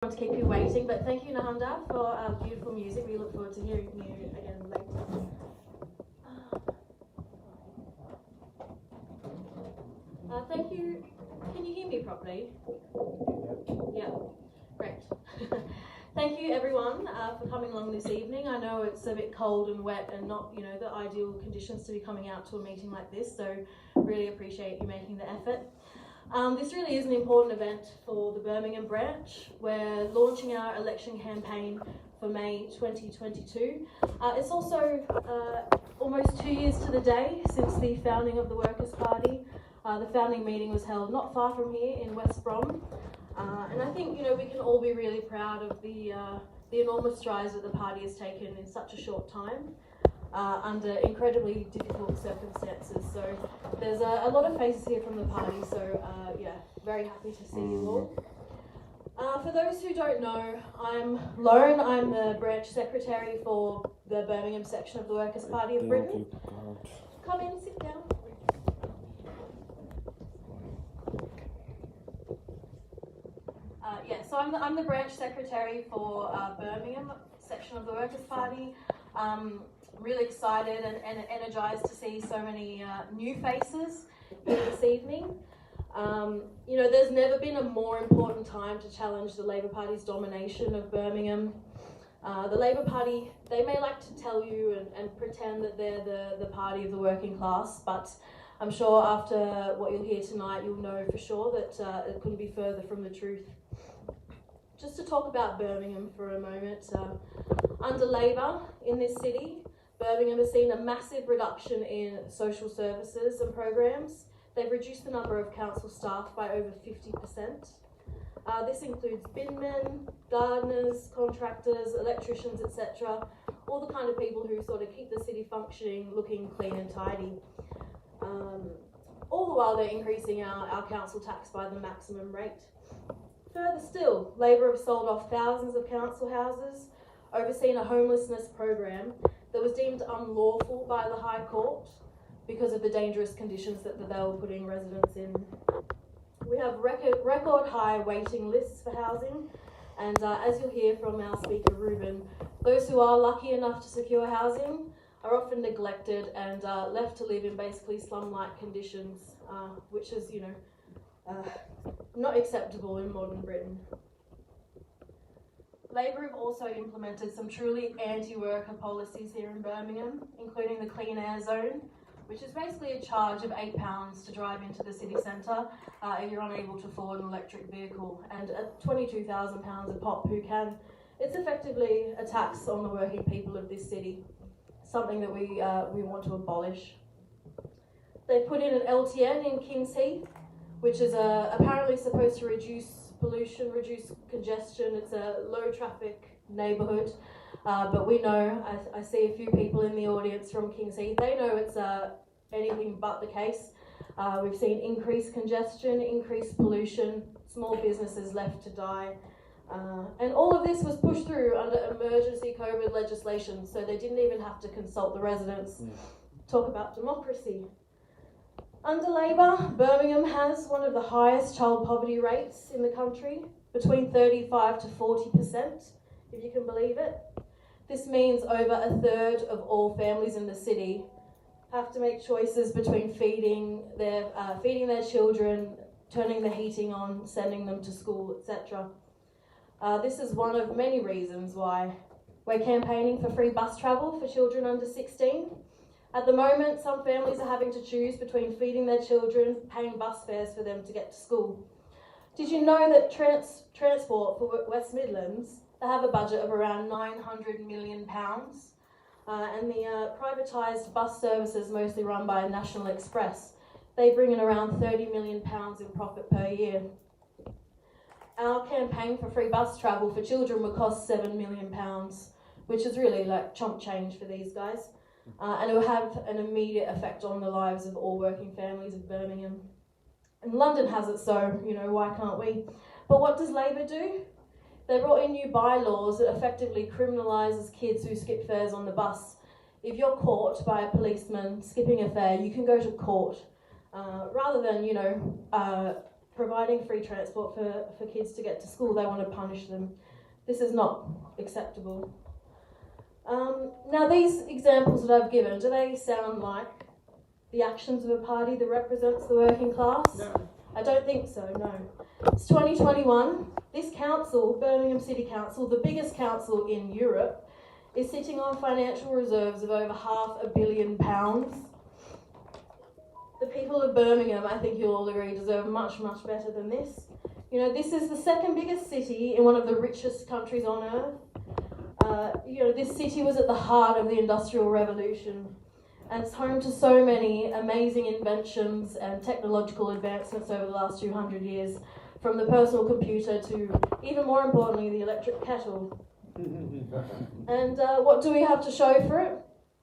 To keep you waiting, but thank you, Nahanda, for beautiful music. We look forward to hearing you again later. Thank you. Can you hear me properly? Yeah, great. Thank you, everyone, for coming along this evening. I know it's a bit cold and wet and not, the ideal conditions to be coming out to a meeting like this, so really appreciate you making the effort. This really is an important event for the Birmingham branch. We're launching our election campaign for May 2022. It's also almost 2 years to the day since the founding of the Workers' Party. The founding meeting was held not far from here in West Brom. And I think, we can all be really proud of the enormous strides that the party has taken in such a short time. Under incredibly difficult circumstances. So there's a lot of faces here from the party, so very happy to see you all. For those who don't know, I'm Lauren. I'm the branch secretary for the Birmingham section of the Workers' Party of Britain. Come in, sit down. So I'm the branch secretary for Birmingham section of the Workers' Party. Really excited and energised to see so many new faces here this evening. There's never been a more important time to challenge the Labor Party's domination of Birmingham. The Labor Party, they may like to tell you and pretend that they're the party of the working class, but I'm sure after what you'll hear tonight, you'll know for sure that it couldn't be further from the truth. Just to talk about Birmingham for a moment, under Labor in this city, Birmingham has seen a massive reduction in social services and programs. They've reduced the number of council staff by over 50%. This includes binmen, gardeners, contractors, electricians, etc. All the kind of people who sort of keep the city functioning, looking clean and tidy. All the while they're increasing our council tax by the maximum rate. Further still, Labor have sold off thousands of council houses, overseen a homelessness program that was deemed unlawful by the High Court because of the dangerous conditions that they were putting residents in. We have record high waiting lists for housing, and as you'll hear from our speaker Ruben, those who are lucky enough to secure housing are often neglected and left to live in basically slum-like conditions, which is, not acceptable in modern Britain. Labor have also implemented some truly anti-worker policies here in Birmingham, including the Clean Air Zone, which is basically a charge of £8 to drive into the city centre if you're unable to afford an electric vehicle, and at £22,000 a pop who can. It's effectively a tax on the working people of this city, something that we want to abolish. They put in an LTN in Kings Heath, which is apparently supposed to reduce pollution, reduce congestion. It's a low traffic neighbourhood, but we know, I see a few people in the audience from Kings Heath, they know it's anything but the case. We've seen increased congestion, increased pollution, small businesses left to die. And all of this was pushed through under emergency COVID legislation, so they didn't even have to consult the residents. Talk about democracy. Under Labor, Birmingham has one of the highest child poverty rates in the country, between 35 to 40%, if you can believe it. This means over a third of all families in the city have to make choices between feeding their children, turning the heating on, sending them to school, etc. This is one of many reasons why we're campaigning for free bus travel for children under 16. At the moment, some families are having to choose between feeding their children, paying bus fares for them to get to school. Did you know that transport for West Midlands, they have a budget of around £900 million, and the privatised bus services mostly run by National Express, they bring in around £30 million in profit per year. Our campaign for free bus travel for children would cost £7 million, which is really like chump change for these guys. And it will have an immediate effect on the lives of all working families of Birmingham. And London has it, so, why can't we? But what does Labor do? They brought in new bylaws that effectively criminalises kids who skip fares on the bus. If you're caught by a policeman skipping a fare, you can go to court. Rather than, providing free transport for kids to get to school, they want to punish them. This is not acceptable. Now, these examples that I've given, do they sound like the actions of a party that represents the working class? No. I don't think so, no. It's 2021. This council, Birmingham City Council, the biggest council in Europe, is sitting on financial reserves of over £500 million. The people of Birmingham, I think you'll all agree, deserve much, much better than this. You know, this is the second biggest city in one of the richest countries on earth. This city was at the heart of the Industrial Revolution, and it's home to so many amazing inventions and technological advancements over the last 200 years, from the personal computer to, even more importantly, the electric kettle. And what do we have to show for it?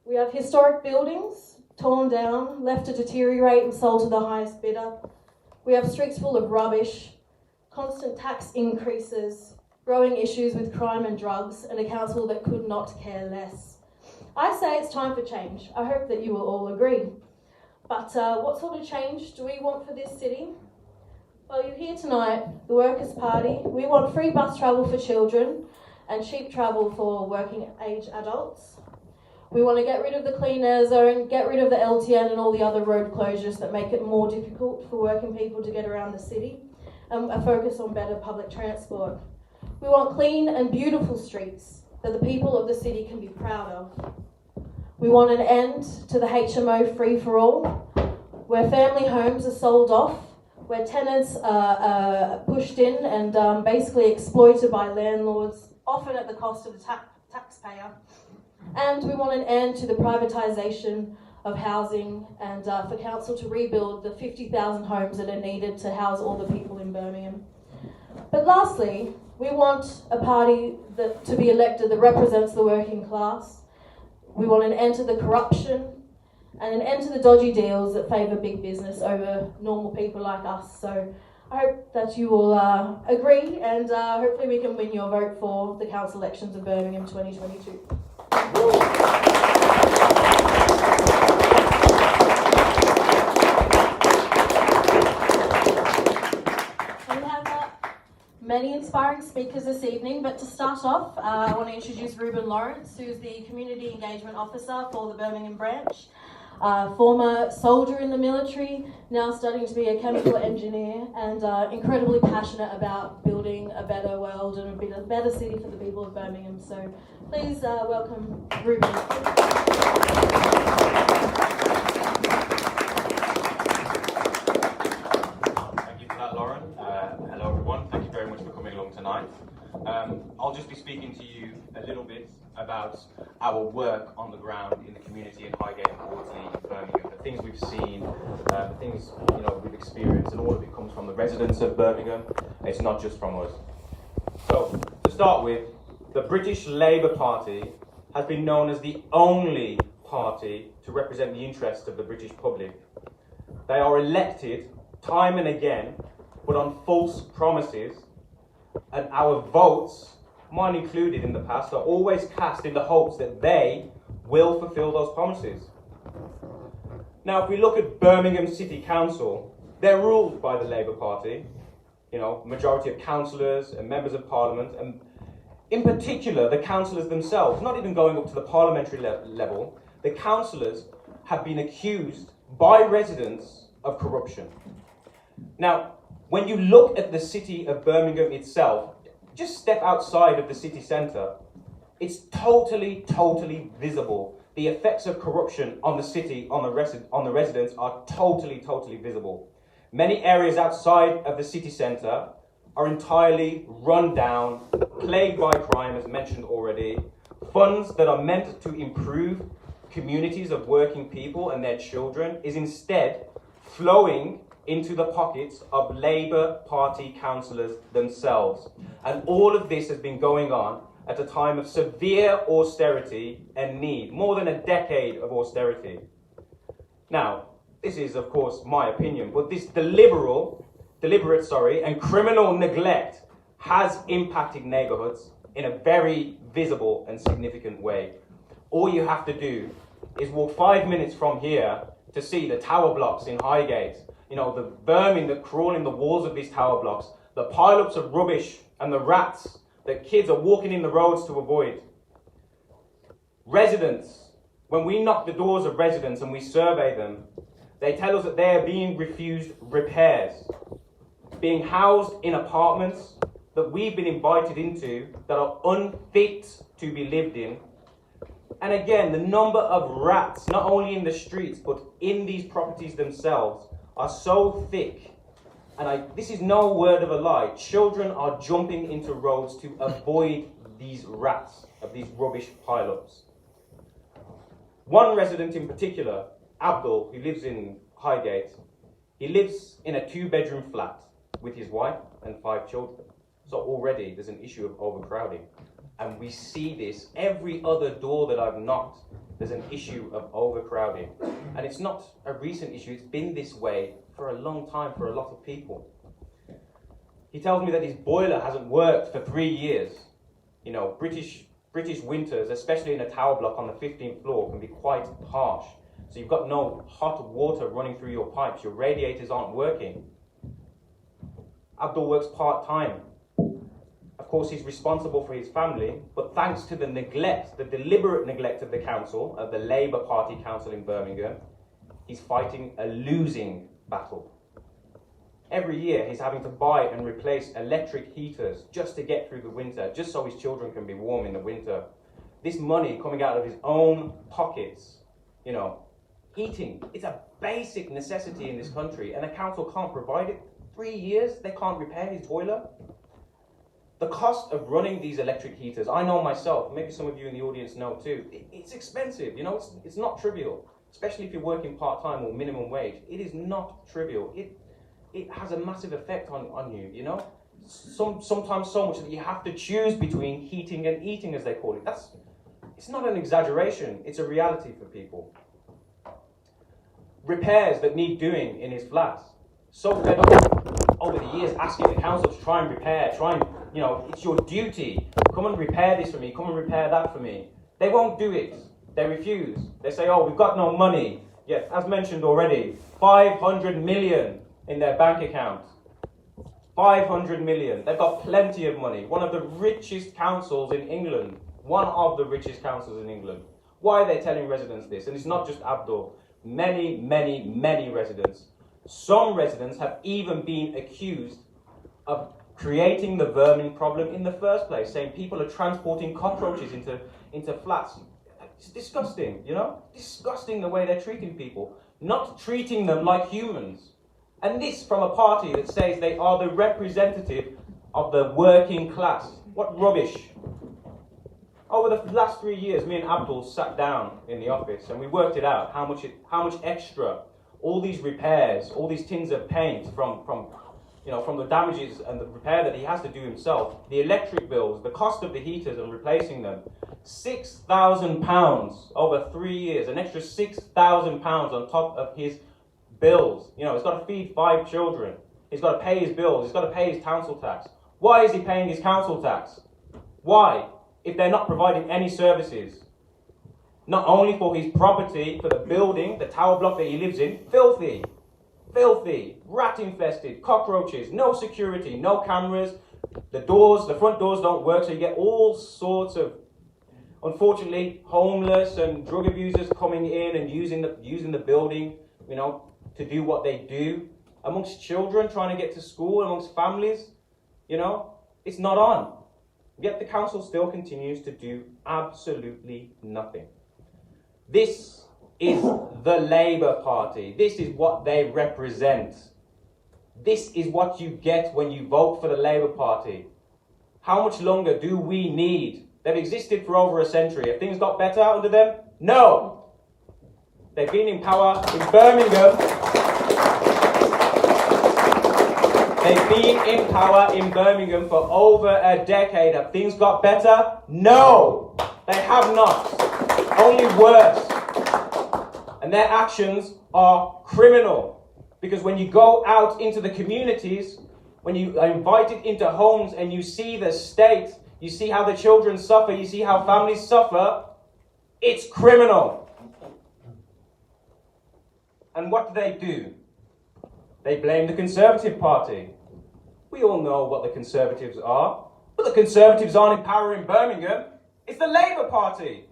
We have historic buildings, torn down, left to deteriorate and sold to the highest bidder. We have streets full of rubbish, constant tax increases, growing issues with crime and drugs, and a council that could not care less. I say it's time for change. I hope that you will all agree. But what sort of change do we want for this city? Well, you're here tonight, the Workers' Party. We want free bus travel for children and cheap travel for working age adults. We want to get rid of the clean air zone, get rid of the LTN and all the other road closures that make it more difficult for working people to get around the city, and a focus on better public transport. We want clean and beautiful streets that the people of the city can be proud of. We want an end to the HMO free-for-all, where family homes are sold off, where tenants are pushed in and basically exploited by landlords, often at the cost of the taxpayer. And we want an end to the privatisation of housing and for council to rebuild the 50,000 homes that are needed to house all the people in Birmingham. But lastly, we want a party to be elected that represents the working class. We want an end to the corruption and an end to the dodgy deals that favour big business over normal people like us. So I hope that you will agree, and hopefully we can win your vote for the council elections of Birmingham 2022. Many inspiring speakers this evening, but to start off, I want to introduce Ruben Lawrence, who's the Community Engagement Officer for the Birmingham branch, former soldier in the military, now studying to be a chemical engineer, and incredibly passionate about building a better world and a better city for the people of Birmingham. So please welcome Ruben. Tonight. I'll just be speaking to you a little bit about our work on the ground in the community in Highgate and Horsley in Birmingham, the things we've seen, the things we've experienced, and all of it comes from the residents of Birmingham. It's not just from us. So, to start with, the British Labour Party has been known as the only party to represent the interests of the British public. They are elected time and again, but on false promises. And our votes, mine included in the past, are always cast in the hopes that they will fulfil those promises. Now, if we look at Birmingham City Council, they're ruled by the Labour Party, majority of councillors and members of Parliament, and in particular, the councillors themselves, not even going up to the parliamentary level, the councillors have been accused by residents of corruption. Now, when you look at the city of Birmingham itself, just step outside of the city centre, it's totally visible. The effects of corruption on the city, on the residents, are totally visible. Many areas outside of the city centre are entirely run down, plagued by crime, as mentioned already. Funds that are meant to improve communities of working people and their children is instead flowing into the pockets of Labour Party councillors themselves. And all of this has been going on at a time of severe austerity and need, more than a decade of austerity. Now, this is, of course, my opinion, but this deliberate and criminal neglect has impacted neighbourhoods in a very visible and significant way. All you have to do is walk 5 minutes from here to see the tower blocks in Highgate, the vermin that crawl in the walls of these tower blocks, the pile-ups of rubbish and the rats that kids are walking in the roads to avoid. Residents, when we knock the doors of residents and we survey them, they tell us that they are being refused repairs, being housed in apartments that we've been invited into that are unfit to be lived in. And again, the number of rats, not only in the streets, but in these properties themselves, are so thick. And this is no word of a lie. Children are jumping into roads to avoid these rats of these rubbish pile-ups. One resident in particular, Abdul, who lives in Highgate, he lives in a 2-bedroom flat with his wife and 5 children. So already there's an issue of overcrowding. And we see this every other door that I've knocked. There's an issue of overcrowding. And it's not a recent issue. It's been this way for a long time for a lot of people. He tells me that his boiler hasn't worked for 3 years. British winters, especially in a tower block on the 15th floor, can be quite harsh. So you've got no hot water running through your pipes. Your radiators aren't working. Abdul works part-time. Of course, he's responsible for his family, but thanks to the neglect, the deliberate neglect of the council, of the Labour Party council in Birmingham, he's fighting a losing battle. Every year, he's having to buy and replace electric heaters just to get through the winter, just so his children can be warm in the winter. This money coming out of his own pockets, heating, it's a basic necessity in this country, and the council can't provide it. 3 years, they can't repair his boiler. The cost of running these electric heaters, I know myself, maybe some of you in the audience know too, it's expensive, it's not trivial, especially if you're working part-time or minimum wage. It is not trivial. It has a massive effect on you, sometimes so much that you have to choose between heating and eating, as they call it. It's not an exaggeration, it's a reality for people. Repairs that need doing in his flats. So fed up over the years asking the council to try and repair, it's your duty. Come and repair this for me, come and repair that for me. They won't do it. They refuse. They say, we've got no money. Yet, as mentioned already, 500 million in their bank account. 500 million. They've got plenty of money. One of the richest councils in England. One of the richest councils in England. Why are they telling residents this? And it's not just Abdul. Many, many, many residents. Some residents have even been accused of creating the vermin problem in the first place, saying people are transporting cockroaches into flats. It's disgusting, Disgusting the way they're treating people. Not treating them like humans. And this from a party that says they are the representative of the working class. What rubbish. Over the last 3 years, me and Abdul sat down in the office and we worked it out, how much extra all these repairs, all these tins of paint from the damages and the repair that he has to do himself, the electric bills, the cost of the heaters and replacing them, £6,000 over 3 years, an extra £6,000 on top of his bills. He's got to feed 5 children. He's got to pay his bills. He's got to pay his council tax. Why is he paying his council tax? Why? If they're not providing any services. Not only for his property, for the building, the tower block that he lives in, filthy, rat-infested, cockroaches, no security, no cameras, the front doors don't work, so you get all sorts of, unfortunately, homeless and drug abusers coming in and using the building, to do what they do, amongst children trying to get to school, amongst families, it's not on. Yet the council still continues to do absolutely nothing. This is the Labour Party. This is what they represent. This is what you get when you vote for the Labour Party. How much longer do we need? They've existed for over a century. Have things got better under them? No. They've been in power in Birmingham. They've been in power in Birmingham for over a decade. Have things got better? No. They have not. Only worse. And their actions are criminal. Because when you go out into the communities, when you are invited into homes and you see the state, you see how the children suffer, you see how families suffer, it's criminal. And what do? They blame the Conservative Party. We all know what the Conservatives are, but the Conservatives aren't in power in Birmingham. It's the Labour Party.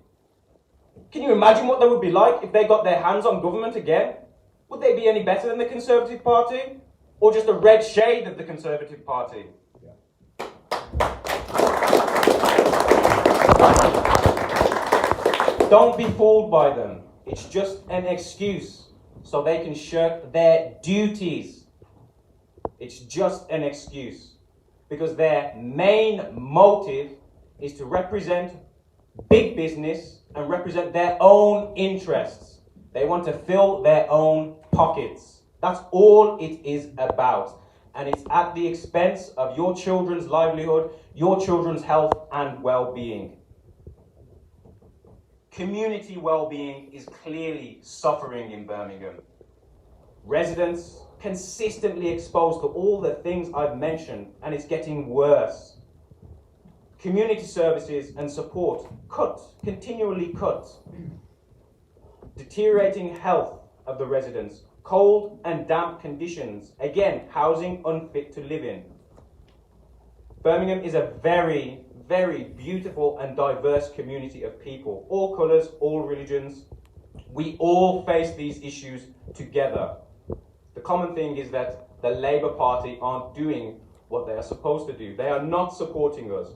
Can you imagine what they would be like if they got their hands on government again? Would they be any better than the Conservative Party? Or just a red shade of the Conservative Party? Don't be fooled by them. It's just an excuse so they can shirk their duties. It's just an excuse. Because their main motive is to represent big business and represent their own interests. They want to fill their own pockets. That's all it is about. And it's at the expense of your children's livelihood, your children's health and well-being. Community well-being is clearly suffering in Birmingham. Residents consistently exposed to all the things I've mentioned, and it's getting worse. Community services and support continually cut. Deteriorating health of the residents, cold and damp conditions, again, housing unfit to live in. Birmingham is a very, very beautiful and diverse community of people, all colours, all religions. We all face these issues together. The common thing is that the Labour Party aren't doing what they are supposed to do. They are not supporting us.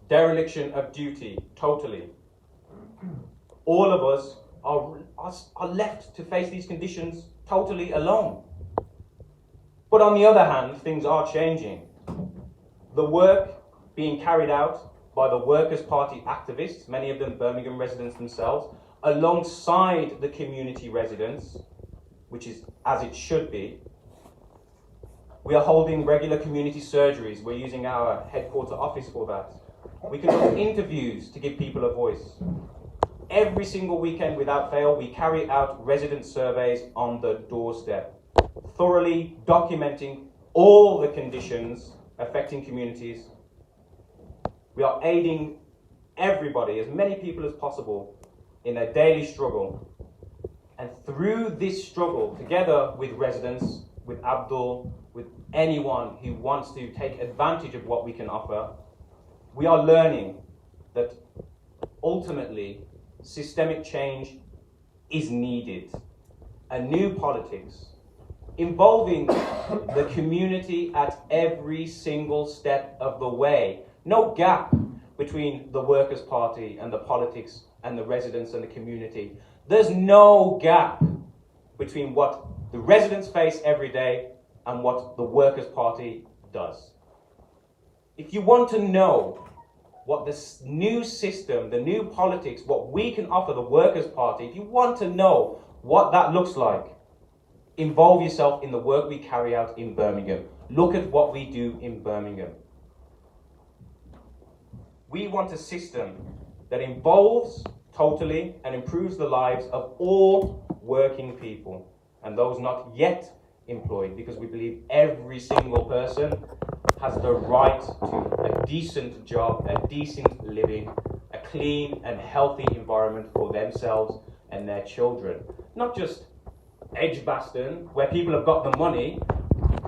Dereliction of duty, totally. All of us are left to face these conditions totally alone. But on the other hand, things are changing. The work being carried out by the Workers' Party activists, many of them Birmingham residents themselves, alongside the community residents, which is as it should be. We are holding regular community surgeries. We're using our headquarter office for that. We conduct interviews to give people a voice. Every single weekend without fail, we carry out resident surveys on the doorstep, thoroughly documenting all the conditions affecting communities. We are aiding everybody, as many people as possible, in their daily struggle. And through this struggle, together with residents, with Abdul, with anyone who wants to take advantage of what we can offer, we are learning that ultimately systemic change is needed. A new politics involving the community at every single step of the way. No gap between the Workers' Party and the politics and the residents and the community. There's no gap between what the residents face every day and what the Workers' Party does. If you want to know what this new system, the new politics, what we can offer the Workers' Party, if you want to know what that looks like, involve yourself in the work we carry out in Birmingham. Look at what we do in Birmingham. We want a system that involves totally and improves the lives of all working people and those not yet employed, because we believe every single person has the right to a decent job, a decent living, a clean and healthy environment for themselves and their children. Not just Edgbaston, where people have got the money,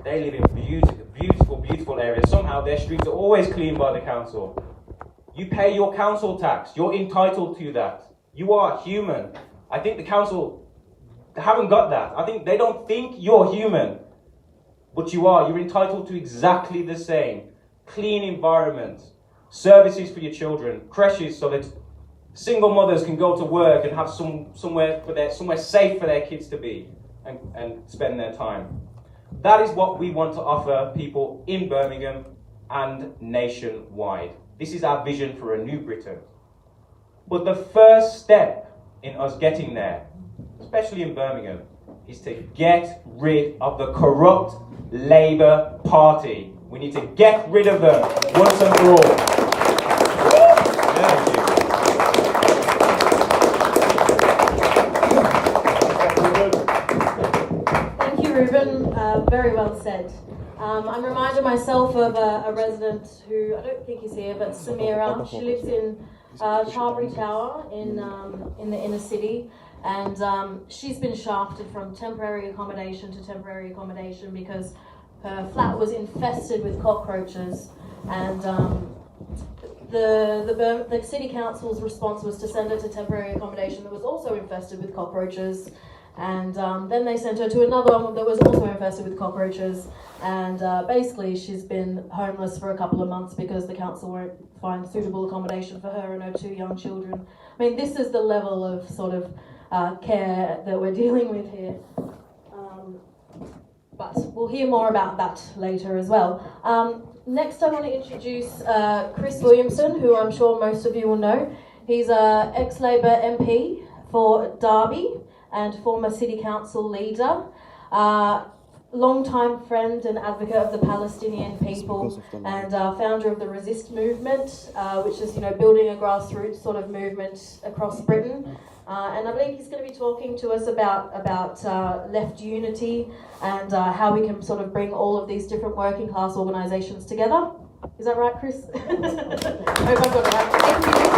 they live in beautiful, beautiful areas. Somehow their streets are always cleaned by the council. You pay your council tax. You're entitled to that. You are human. I think the council haven't got that. I think they don't think you're human. But you are. You're entitled to exactly the same. Clean environment, services for your children, creches so that single mothers can go to work and have somewhere safe for their kids to be and spend their time. That is what we want to offer people in Birmingham and nationwide. This is our vision for a new Britain. But the first step in us getting there, especially in Birmingham, is to get rid of the corrupt Labour Party. We need to get rid of them once and for all. Thank you. Thank you, Ruben. Very well said. I'm reminded myself of a resident who, I don't think is here, but Samira. She lives in Charbury Tower in the inner city. and she's been shafted from temporary accommodation to temporary accommodation because her flat was infested with cockroaches, and the city council's response was to send her to temporary accommodation that was also infested with cockroaches, and then they sent her to another one that was also infested with cockroaches, and basically she's been homeless for a couple of months because the council won't find suitable accommodation for her and her 2 young children. I mean, this is the level of sort of care that we're dealing with here. But we'll hear more about that later as well. Next, I want to introduce Chris Williamson, who I'm sure most of you will know. He's an ex-Labour MP for Derby and former City Council leader. Long-time friend and advocate of the Palestinian people, and founder of the Resist movement, which is, building a grassroots sort of movement across Britain. And I believe he's going to be talking to us about left unity and how we can sort of bring all of these different working class organisations together. Is that right, Chris? I hope I've got it right. Thank you.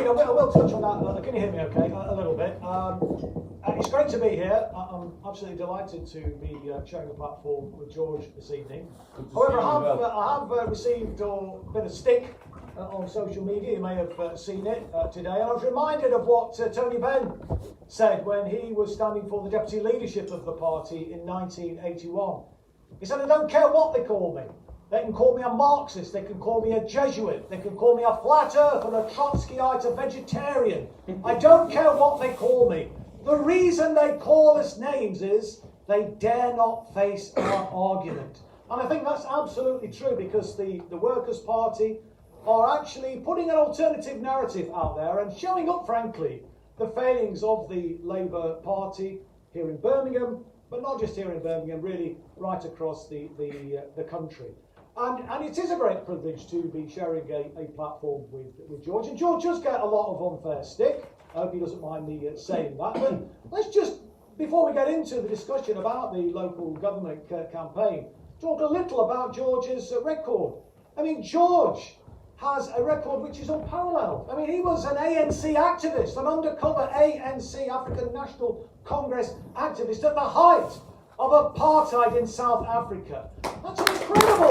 I will touch on that. Can you hear me okay? A little bit. It's great to be here. I'm absolutely delighted to be sharing a platform with George this evening. However, I have received a bit of stick on social media. You may have seen it today. And I was reminded of what Tony Benn said when he was standing for the deputy leadership of the party in 1981. He said, "I don't care what they call me. They can call me a Marxist, they can call me a Jesuit, they can call me a flat earther, a Trotskyite, a vegetarian. I don't care what they call me. The reason they call us names is they dare not face our argument." And I think that's absolutely true, because the Workers' Party are actually putting an alternative narrative out there and showing up, frankly, the failings of the Labour Party here in Birmingham, but not just here in Birmingham, really right across the country. And it is a great privilege to be sharing a platform with George. And George does get a lot of unfair stick. I hope he doesn't mind me saying that. But let's just, before we get into the discussion about the local government campaign, talk a little about George's record. I mean, George has a record which is unparalleled. I mean, he was an ANC activist, an undercover ANC, African National Congress activist at the height of apartheid in South Africa. That's incredible.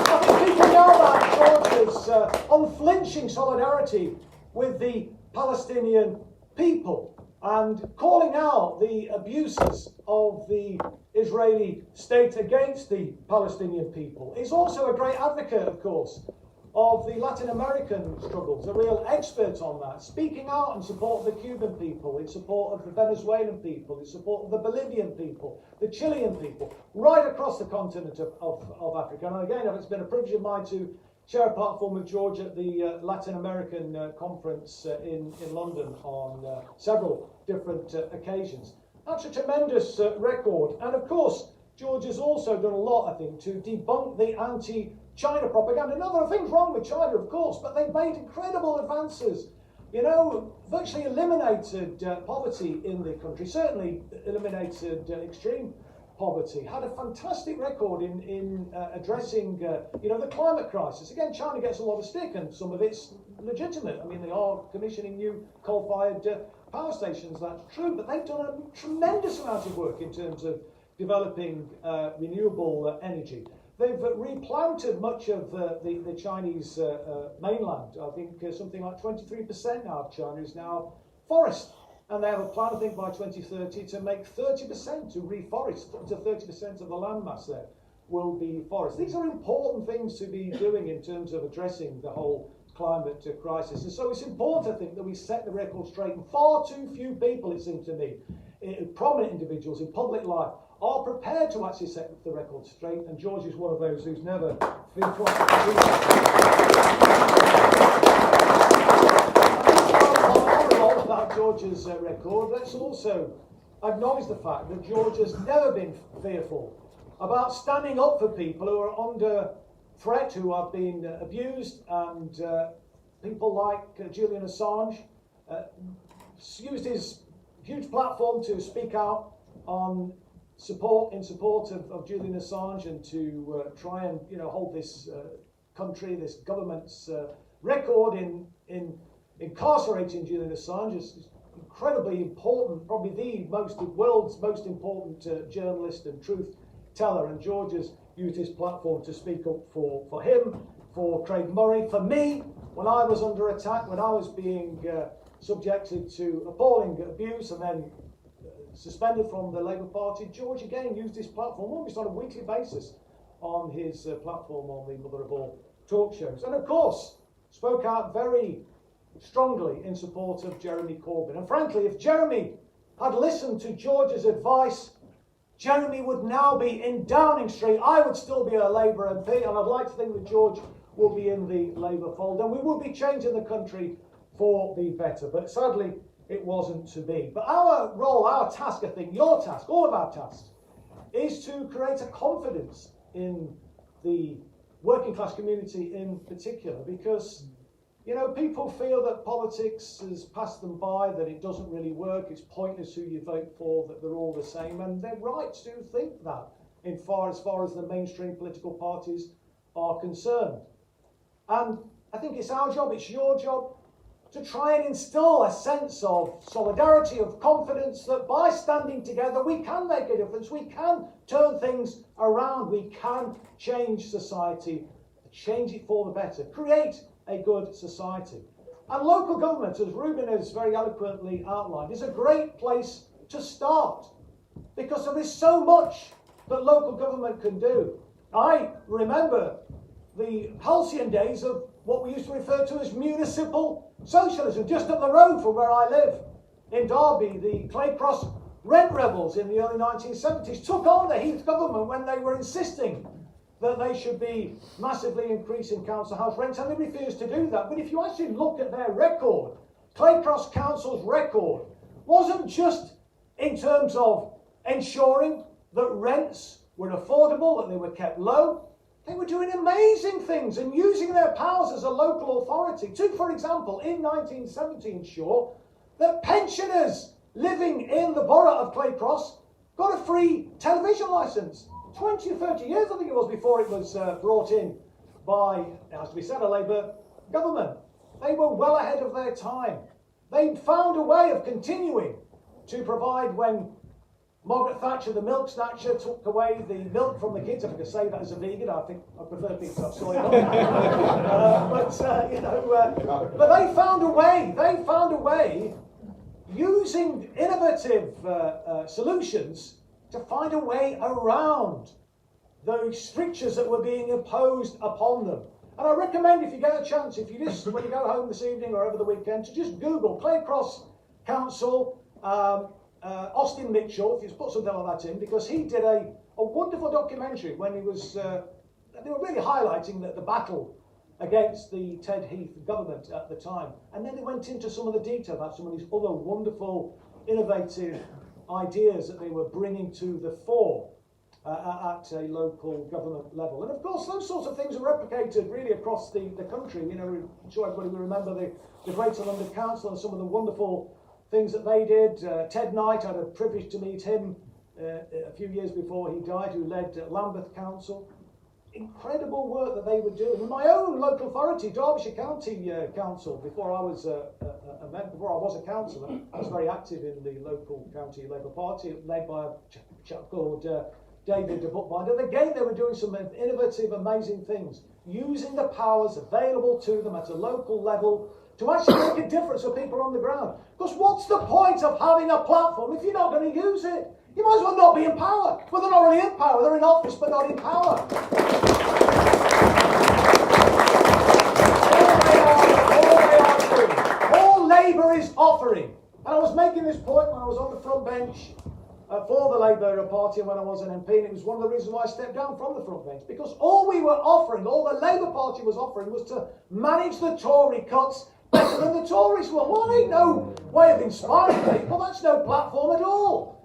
I think people know about George's unflinching solidarity with the Palestinian people and calling out the abuses of the Israeli state against the Palestinian people. He's also a great advocate, of course, of the Latin American struggles, a real expert on that, speaking out in support of the Cuban people, in support of the Venezuelan people, in support of the Bolivian people, the Chilean people, right across the continent of Africa. And again, it's been a privilege of mine to share a platform with George at the Latin American conference in London on several different occasions. That's a tremendous record. And of course, George has also done a lot, I think, to debunk the anti-China propaganda. Now, there are things wrong with China, of course, but they've made incredible advances. Virtually eliminated poverty in the country, certainly eliminated extreme poverty, had a fantastic record in addressing, the climate crisis. Again, China gets a lot of stick, and some of it's legitimate. I mean, they are commissioning new coal-fired power stations, that's true, but they've done a tremendous amount of work in terms of developing renewable energy. They've replanted much of the Chinese mainland. I think something like 23% now of China is now forest. And they have a plan, I think, by 2030 to make 30%, to reforest, up to 30% of the landmass there will be forest. These are important things to be doing in terms of addressing the whole climate crisis. And so it's important, I think, that we set the record straight. And far too few people, it seems to me, prominent individuals in public life, are prepared to actually set the record straight. And George is one of those who's never been forced to do that. About George's record, let's also acknowledge the fact that George has never been fearful about standing up for people who are under threat, who have been abused, and people like Julian Assange used his huge platform to speak out on in support of Julian Assange and to try and hold this country, this government's record in incarcerating Julian Assange is incredibly important, probably the world's most important journalist and truth teller. And George has used his platform to speak up for him, for Craig Murray, for me when I was under attack, when I was being subjected to appalling abuse and then suspended from the Labour Party. George again used his platform almost on a weekly basis on his platform on the Mother of All talk shows. And of course, spoke out very strongly in support of Jeremy Corbyn. And frankly, if Jeremy had listened to George's advice, Jeremy would now be in Downing Street. I would still be a Labour MP, and I'd like to think that George will be in the Labour fold, and we would be changing the country for the better. But sadly, it wasn't to be. But our role, our task, I think, your task, all of our tasks, is to create a confidence in the working class community in particular, because people feel that politics has passed them by, that it doesn't really work, it's pointless who you vote for, that they're all the same, and they're right to think that as far as the mainstream political parties are concerned. And I think it's our job, it's your job, to try and instill a sense of solidarity, of confidence, that by standing together we can make a difference, we can turn things around, we can change society, change it for the better, create a good society. And local government, as Ruben has very eloquently outlined, is a great place to start, because there is so much that local government can do. I remember the halcyon days of what we used to refer to as municipal socialism, just up the road from where I live in Derby. The Claycross rent rebels in the early 1970s took on the Heath government when they were insisting that they should be massively increasing council house rents, and they refused to do that. But if you actually look at their record, Claycross Council's record wasn't just in terms of ensuring that rents were affordable, that they were kept low. They were doing amazing things and using their powers as a local authority to, for example, in 1970 ensure that pensioners living in the borough of Claycross got a free television licence. 20 or 30 years, I think it was, before it was brought in by, it has to be said, a Labour government. They were well ahead of their time. They found a way of continuing to provide when Margaret Thatcher, the milk snatcher, took away the milk from the kids. If I could say that as a vegan, I think I prefer things to have soy milk. But they found a way. They found a way, using innovative solutions, to find a way around those strictures that were being imposed upon them. And I recommend, if you get a chance, if you just, when you go home this evening or over the weekend, to just Google Claycross Council, Austin Mitchell, if you just put something like that in, because he did a wonderful documentary when he was, they were really highlighting the battle against the Ted Heath government at the time. And then they went into some of the detail about some of these other wonderful, innovative ideas that they were bringing to the fore at a local government level. And of course, those sorts of things are replicated really across the country. I'm sure everybody will remember the Greater London Council and some of the wonderful things that they did. Ted Knight, I had a privilege to meet him a few years before he died, who led Lambeth Council. Incredible work that they were doing. In my own local authority, Derbyshire County Council, before I was a councillor, I was very active in the local county Labour Party, led by a chap called David de Bookbinder. And again, they were doing some innovative, amazing things, using the powers available to them at a local level to actually make a difference for people on the ground. Because what's the point of having a platform if you're not going to use it? You might as well not be in power. Well, they're not really in power. They're in office, but not in power. All Labour is offering. And I was making this point when I was on the front bench for the Labour Party when I was an MP, and it was one of the reasons why I stepped down from the front bench, because all we were offering, all the Labour Party was offering, was to manage the Tory cuts better than the Tories were. Well, that ain't no way of inspiring people. That's no platform at all.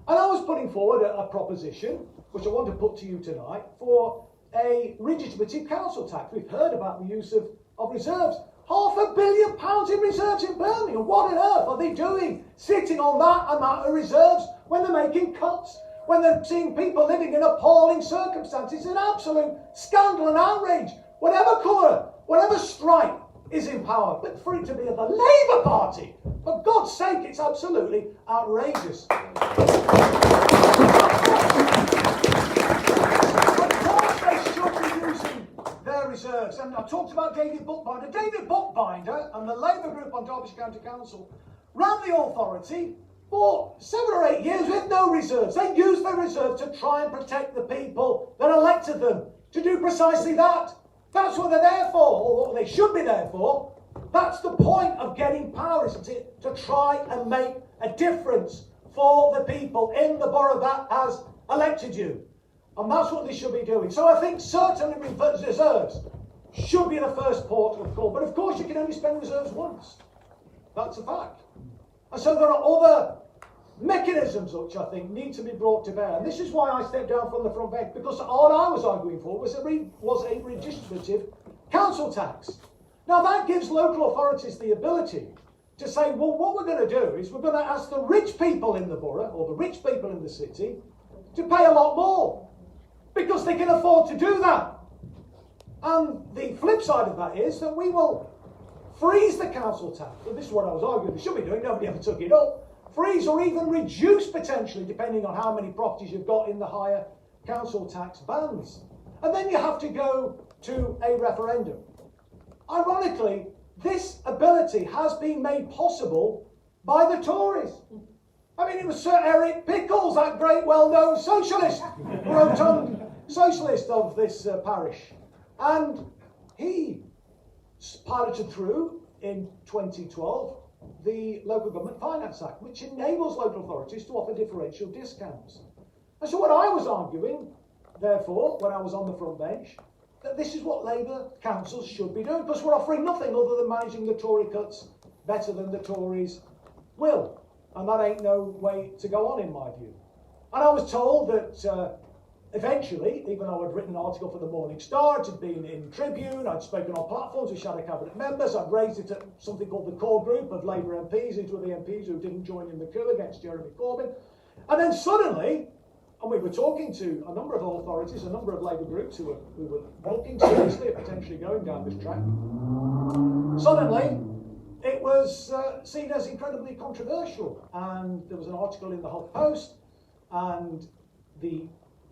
And I was putting forward a proposition, which I want to put to you tonight, for a redistributive council tax. We've heard about the use of reserves. £500 million in reserves in Birmingham. What on earth are they doing sitting on that amount of reserves when they're making cuts? when they're seeing people living in appalling circumstances. It's an absolute scandal and outrage. Whatever colour, whatever stripe is in power, but for it to be of the Labour Party, for God's sake, it's absolutely outrageous. Of course they should be using their reserves. And I talked about David Bookbinder. David Bookbinder and the Labour group on Derbyshire County Council ran the authority for 7 or 8 years with no reserves. They used their reserves to try and protect the people that elected them to do precisely that. That's what they're there for, or what they should be there for. That's the point of getting power, isn't it? To try and make a difference for the people in the borough that has elected you. And that's what they should be doing. So I think certainly reserves should be the first port of call. But of course you can only spend reserves once. That's a fact. And so there are other mechanisms which I think need to be brought to bear. And this is why I stepped down from the front bench, because all I was arguing for was a redistributive council tax. Now that gives local authorities the ability to say, well, what we're going to do is we're going to ask the rich people in the borough, or the rich people in the city, to pay a lot more, because they can afford to do that. And the flip side of that is that we will freeze the council tax. Well, this is what I was arguing they should be doing. Nobody ever took it up. Freeze or even reduce potentially, depending on how many properties you've got in the higher council tax bands. And then you have to go to a referendum. Ironically, this ability has been made possible by the Tories. I mean, it was Sir Eric Pickles, that great well-known socialist, rotund socialist of this parish. And he piloted through in 2012 the Local Government Finance Act, which enables local authorities to offer differential discounts. And so what I was arguing, therefore, when I was on the front bench, that this is what Labour councils should be doing, because we're offering nothing other than managing the Tory cuts better than the Tories will. And that ain't no way to go on, in my view. And I was told that eventually, even though I'd written an article for the Morning Star, it had been in Tribune, I'd spoken on platforms with shadow cabinet members, I'd raised it at something called the core group of Labour MPs, these were the MPs who didn't join in the coup against Jeremy Corbyn. And then suddenly, and we were talking to a number of authorities, a number of Labour groups who were looking seriously at potentially going down this track, suddenly it was seen as incredibly controversial. And there was an article in the Huff Post, and the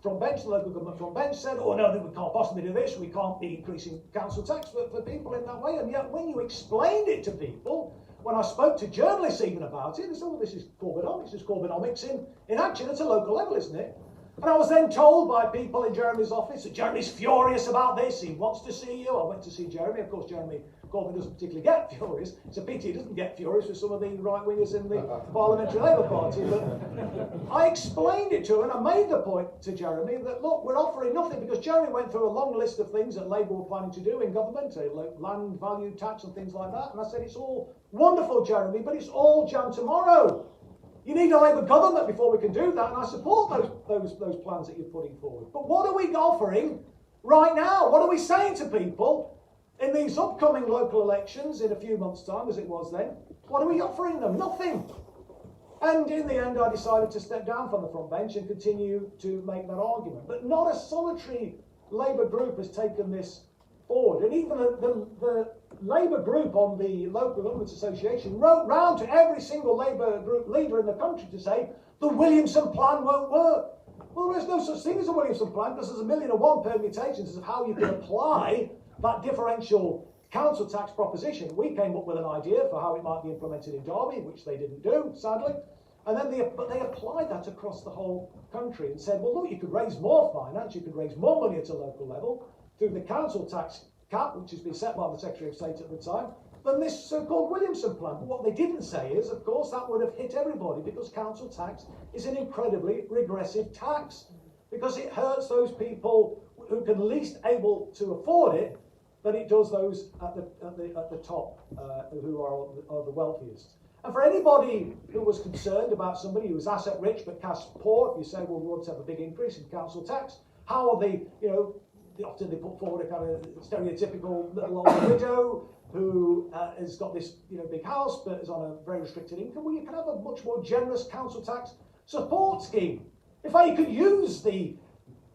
front bench, the local government front bench, said, oh no, we can't possibly do this, we can't be increasing council tax for people in that way. And yet when you explained it to people, when I spoke to journalists even about it, they said, well, this is Corbynomics, this is Corbynomics in action at a local level, isn't it? And I was then told by people in Jeremy's office that Jeremy's furious about this, he wants to see you. I went to see Jeremy. Of course, Jeremy Corbyn doesn't particularly get furious. It's a pity he doesn't get furious with some of the right-wingers in the Parliamentary Labour Party. But I explained it to him, and I made the point to Jeremy that, look, we're offering nothing, because Jeremy went through a long list of things that Labour were planning to do in government, land value tax and things like that. And I said, it's all wonderful, Jeremy, but it's all jam tomorrow. You need a Labour government before we can do that, and I support those plans that you're putting forward. But what are we offering right now? What are we saying to people in these upcoming local elections in a few months' time, as it was then? What are we offering them? Nothing. And in the end, I decided to step down from the front bench and continue to make that argument. But not a solitary Labour group has taken this forward. And even the Labour group on the Local Government Association wrote round to every single Labour group leader in the country to say the Williamson plan won't work. Well, there's no such thing as a Williamson plan, because there's 1,001 permutations of how you can apply that differential council tax proposition. We came up with an idea for how it might be implemented in Derby, which they didn't do, sadly. And then they applied that across the whole country and said, well, look, you could raise more finance, you could raise more money at a local level through the council tax cap, which has been set by the Secretary of State at the time, than this so-called Williamson plan. But what they didn't say is, of course, that would have hit everybody, because council tax is an incredibly regressive tax, because it hurts those people who can least able to afford it, than it does those at the top, who are the wealthiest. And for anybody who was concerned about somebody who was asset rich but cash poor, if you say, well, we want to have a big increase in council tax, how are they, often they put forward a kind of stereotypical little old widow who has got this big house but is on a very restricted income. Well, you can have a much more generous council tax support scheme. In fact, you could use the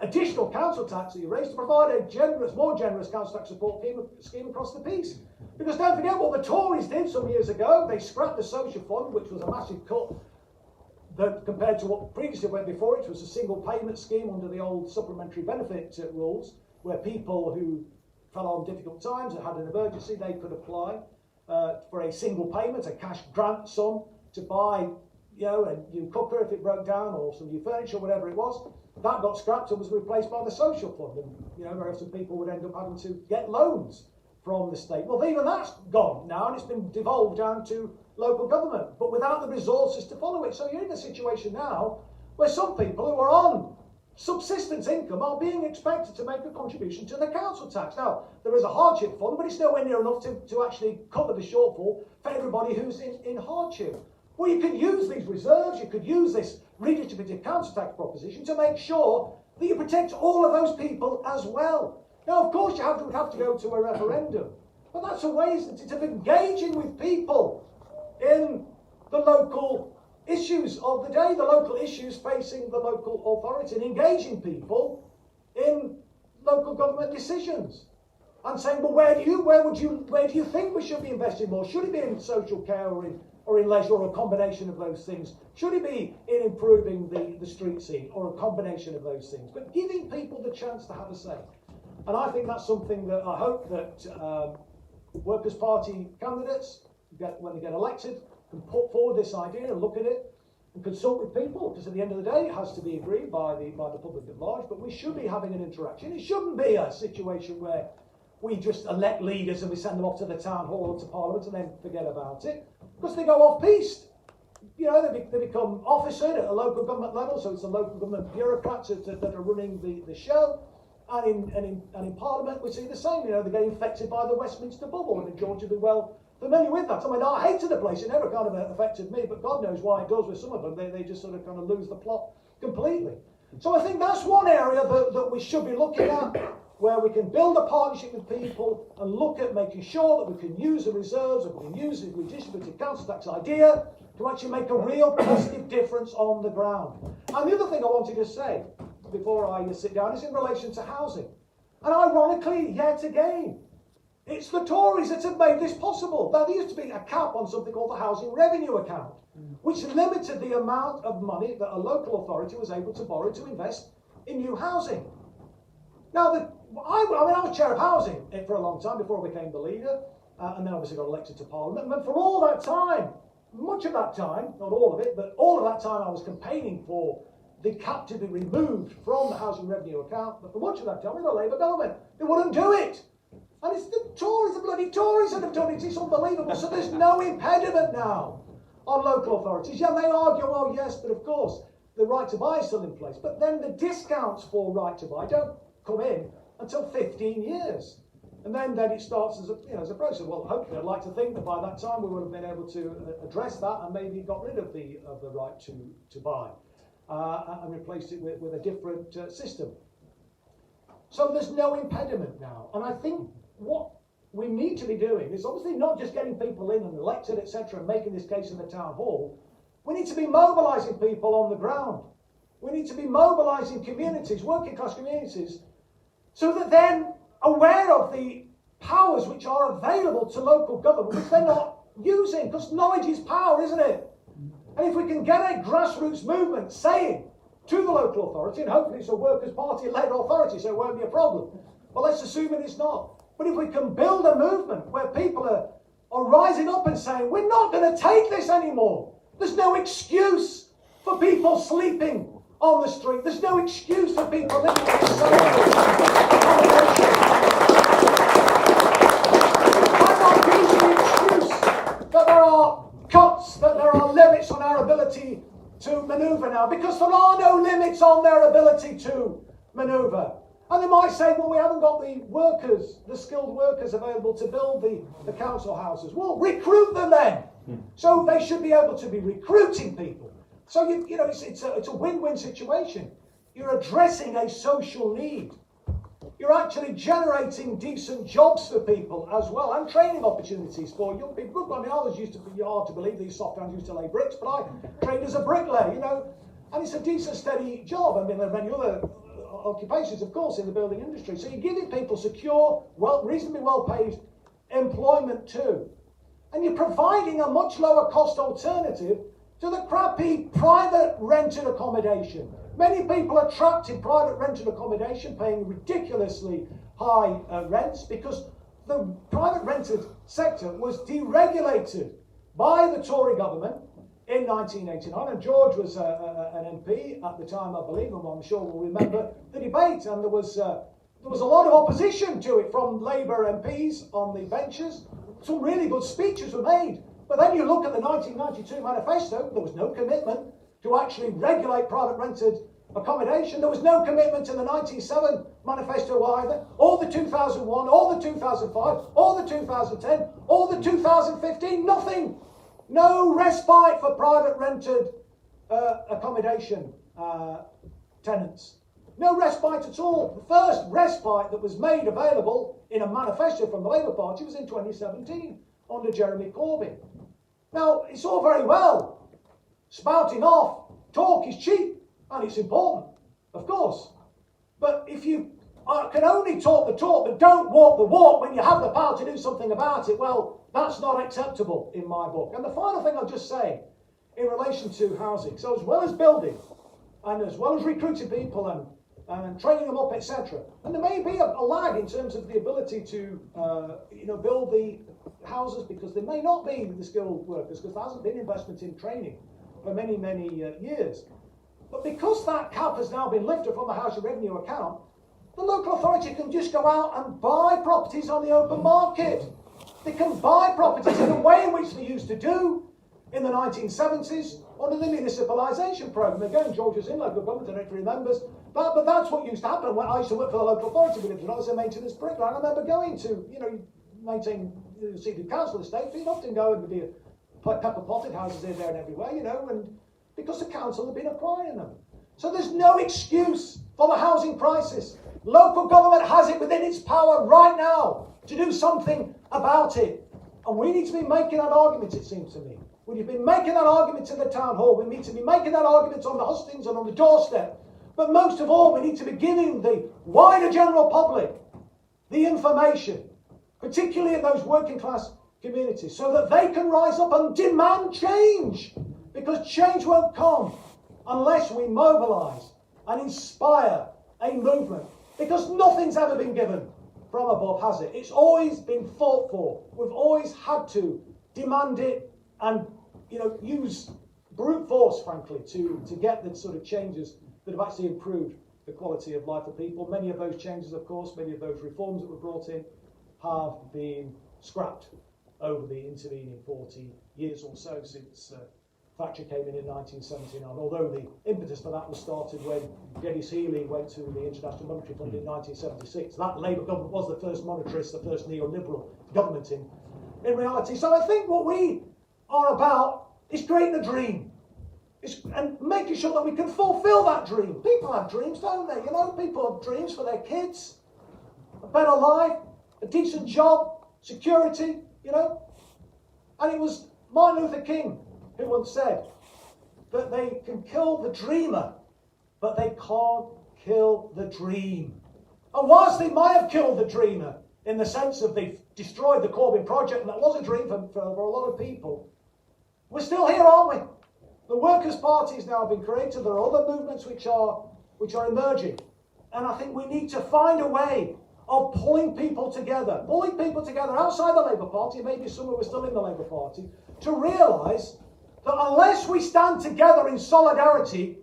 additional council tax that you raised to provide a more generous council tax support scheme across the piece. Because don't forget what the Tories did some years ago. They scrapped the social fund, which was a massive cut compared to what previously went before it, which was a single payment scheme under the old supplementary benefit rules, where people who fell on difficult times and had an emergency, they could apply for a single payment, a cash grant sum, to buy a new cooker if it broke down, or some new furniture, whatever it was. That got scrapped and was replaced by the social fund. And very often people would end up having to get loans from the state. Well, even that's gone now, and it's been devolved down to local government, but without the resources to follow it. So you're in a situation now where some people who are on subsistence income are being expected to make a contribution to the council tax. Now, there is a hardship fund, but it's nowhere near enough to actually cover the shortfall for everybody who's in hardship. Well, you could use these reserves, you could use this redistributive council tax proposition to make sure that you protect all of those people as well. Now, of course, you would have to go to a referendum, but that's a way, isn't it, of engaging with people in the local issues of the day, the local issues facing the local authority, and engaging people in local government decisions, and saying, well, where do you think we should be investing more? Should it be in social care or in leisure, or a combination of those things? Should it be in improving the street scene, or a combination of those things? But giving people the chance to have a say. And I think that's something that I hope that Workers' Party candidates, when they get elected, can put forward this idea and look at it and consult with people, because at the end of the day it has to be agreed by the public at large, but we should be having an interaction. It shouldn't be a situation where we just elect leaders and we send them off to the town hall or to Parliament and then forget about it, because they go off-piste. They become officered at a local government level, so it's the local government bureaucrats that are running the show. And in Parliament we see the same. They get infected by the Westminster bubble, and George will be well familiar with that. I mean, I hated the place. It never kind of affected me, but God knows why it does with some of them. They just sort of kind of lose the plot completely. So I think that's one area that we should be looking at, where we can build a partnership with people and look at making sure that we can use the reserves and we can use the redistributive council tax idea to actually make a real positive difference on the ground. And the other thing I wanted to say before I sit down is in relation to housing. And ironically, yet again, it's the Tories that have made this possible. Now, there used to be a cap on something called the housing revenue account, which limited the amount of money that a local authority was able to borrow to invest in new housing. Now, I was chair of housing for a long time before I became the leader, and then obviously got elected to Parliament. And for all that time, much of that time, not all of it, but all of that time I was campaigning for the cap to be removed from the housing revenue account. But for much of that time, we were a Labour government. They wouldn't do it. And it's the Tories, the bloody Tories that have done it. It's unbelievable. So there's no impediment now on local authorities. Yeah, they argue, oh yes, but of course, the right to buy is still in place. But then the discounts for right to buy don't come in until 15 years. And then it starts as a process. Well, hopefully, I'd like to think that by that time we would have been able to address that and maybe got rid of the right to buy and replaced it with a different system. So there's no impediment now. And I think what we need to be doing is obviously not just getting people in and elected, etc., and making this case in the town hall. We need to be mobilising people on the ground. We need to be mobilising communities, working class communities, so that they're aware of the powers which are available to local government, which they're not using, because knowledge is power, isn't it? And if we can get a grassroots movement saying to the local authority, and hopefully it's a Workers' Party-led authority, so it won't be a problem, but let's assume it is not. But if we can build a movement where people are rising up and saying, we're not going to take this anymore. There's no excuse for people sleeping on the street. There's no excuse for people living in social accommodation. I'm not using the excuse that there are cuts, that there are limits on our ability to manoeuvre now, because there are no limits on their ability to manoeuvre. And they might say, well, we haven't got the workers, the skilled workers available to build the council houses. Well, recruit them then. So they should be able to be recruiting people. So, it's a win-win situation. You're addressing a social need. You're actually generating decent jobs for people as well, and training opportunities for young people. I mean, I was used to be hard to believe these soft hands used to lay bricks, but I trained as a bricklayer, And it's a decent, steady job. I mean, there are many other occupations, of course, in the building industry. So you're giving people secure, reasonably well-paid employment too. And you're providing a much lower cost alternative to the crappy private rented accommodation. Many people are trapped in private rented accommodation, paying ridiculously high rents because the private rented sector was deregulated by the Tory government in 1989, and George was an MP at the time, I believe, and I'm sure will remember the debate, and there was a lot of opposition to it from Labour MPs on the benches. Some really good speeches were made, but then you look at the 1992 manifesto, there was no commitment to actually regulate private rented accommodation. There was no commitment in the 1997 manifesto either, or the 2001, or the 2005, or the 2010, or the 2015, nothing. No respite for private rented accommodation tenants. No respite at all. The first respite that was made available in a manifesto from the Labour Party was in 2017 under Jeremy Corbyn. Now, it's all very well spouting off. Talk is cheap and it's important, of course. But if you can only talk the talk but don't walk the walk when you have the power to do something about it, well, that's not acceptable in my book. And the final thing I'll just say in relation to housing, so as well as building and as well as recruiting people and training them up, etc., and there may be a lag in terms of the ability to build the houses because there may not be the skilled workers because there hasn't been investment in training for many, many years. But because that cap has now been lifted from the housing revenue account, the local authority can just go out and buy properties on the open market. They can buy properties in a way in which they used to do in the 1970s under the municipalisation programme. Again, George was in local government, I don't know if he remembers, but that's what used to happen. When I used to work for the local authority, believe it or not, as a maintenance bricklayer. I remember going to, maintain the city council estate. You'd often go and there'd be pepper potted houses here, there and everywhere, and because the council had been acquiring them. So there's no excuse for the housing crisis. Local government has it within its power right now to do something about it. And we need to be making that argument, it seems to me. We've been making that argument in the town hall. We need to be making that argument on the hustings and on the doorstep. But most of all, we need to be giving the wider general public the information, particularly in those working class communities, so that they can rise up and demand change. Because change won't come unless we mobilise and inspire a movement. Because nothing's ever been given from above, has it? It's always been fought for. We've always had to demand it and, use brute force, frankly, to get the sort of changes that have actually improved the quality of life of people. Many of those changes, of course, many of those reforms that were brought in have been scrapped over the intervening 40 years or so since Thatcher came in 1979, although the impetus for that was started when Geddes Healy went to the International Monetary Fund in 1976. That Labour government was the first monetarist, the first neoliberal government in reality. So I think what we are about is creating a dream. And making sure that we can fulfil that dream. People have dreams, don't they? People have dreams for their kids, a better life, a decent job, security, And it was Martin Luther King who once said that they can kill the dreamer, but they can't kill the dream. And whilst they might have killed the dreamer in the sense of they've destroyed the Corbyn project, and that was a dream for a lot of people, we're still here, aren't we? The Workers' Party has now been created. There are other movements which are emerging. And I think we need to find a way of pulling people together outside the Labour Party, maybe some who are still in the Labour Party, to realise that unless we stand together in solidarity,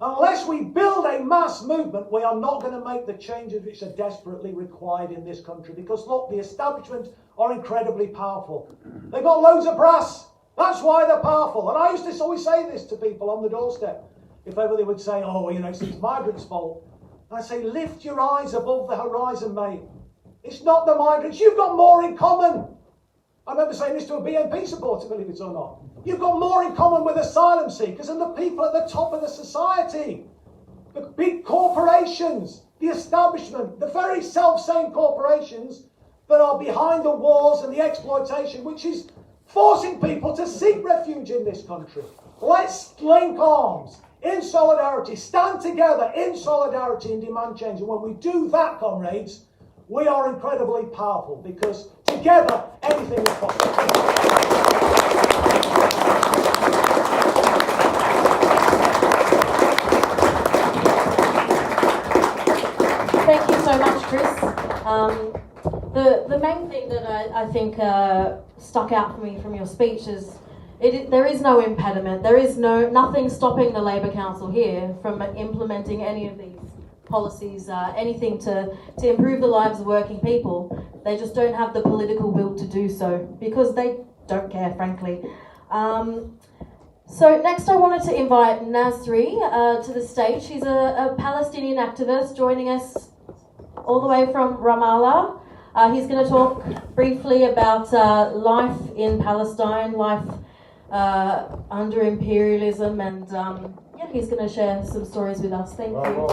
unless we build a mass movement, we are not going to make the changes which are desperately required in this country. Because look, the establishment are incredibly powerful. They've got loads of brass. That's why they're powerful. And I used to always say this to people on the doorstep. If ever they would say, it's these migrants' fault. And I say, lift your eyes above the horizon, mate. It's not the migrants. You've got more in common. I remember saying this to a BNP supporter, believe it or not. You've got more in common with asylum seekers and the people at the top of the society. The big corporations, the establishment, the very self-same corporations that are behind the wars and the exploitation, which is forcing people to seek refuge in this country. Let's link arms in solidarity, stand together in solidarity and demand change. And when we do that, comrades, we are incredibly powerful, because together anything is possible. Thank you so much, Chris. The main thing that I think stuck out for me from your speech is there is no impediment. There is nothing stopping the Labour Council here from implementing any of these policies, anything to improve the lives of working people. They just don't have the political will to do so, because they don't care, frankly. So next I wanted to invite Nasri to the stage. She's a Palestinian activist joining us all the way from Ramallah. He's going to talk briefly about life in Palestine, life under imperialism, and he's going to share some stories with us. Thank you.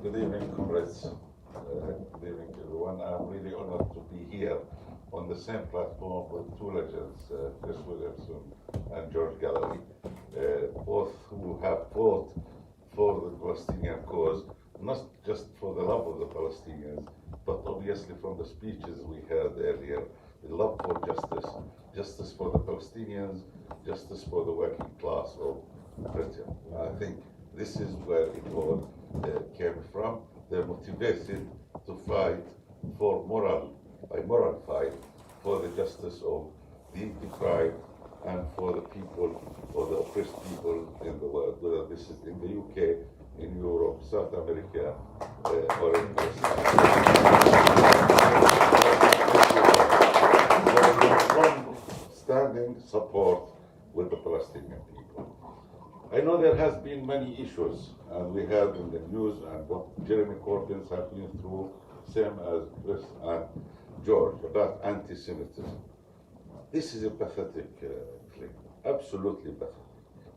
Good evening, comrades. Good evening, everyone. I'm really honored to be here on the same platform with two legends, Chris Williamson and George Galloway, both who have fought for the Palestinian cause, not just for the love of the Palestinians, but obviously from the speeches we heard earlier, the love for justice, justice for the Palestinians, justice for the working class of Britain. I think this is where it all came from. They're motivated to fight for a moral fight for the justice of the deprived and for the people, or the oppressed people in the world, whether this is in the UK, in Europe, South America, or in West. Long-standing support with the Palestinian people. I know there has been many issues, and we heard in the news and what Jeremy Corbyn's have been through, same as Chris and George, about anti-Semitism. This is a pathetic thing, absolutely pathetic.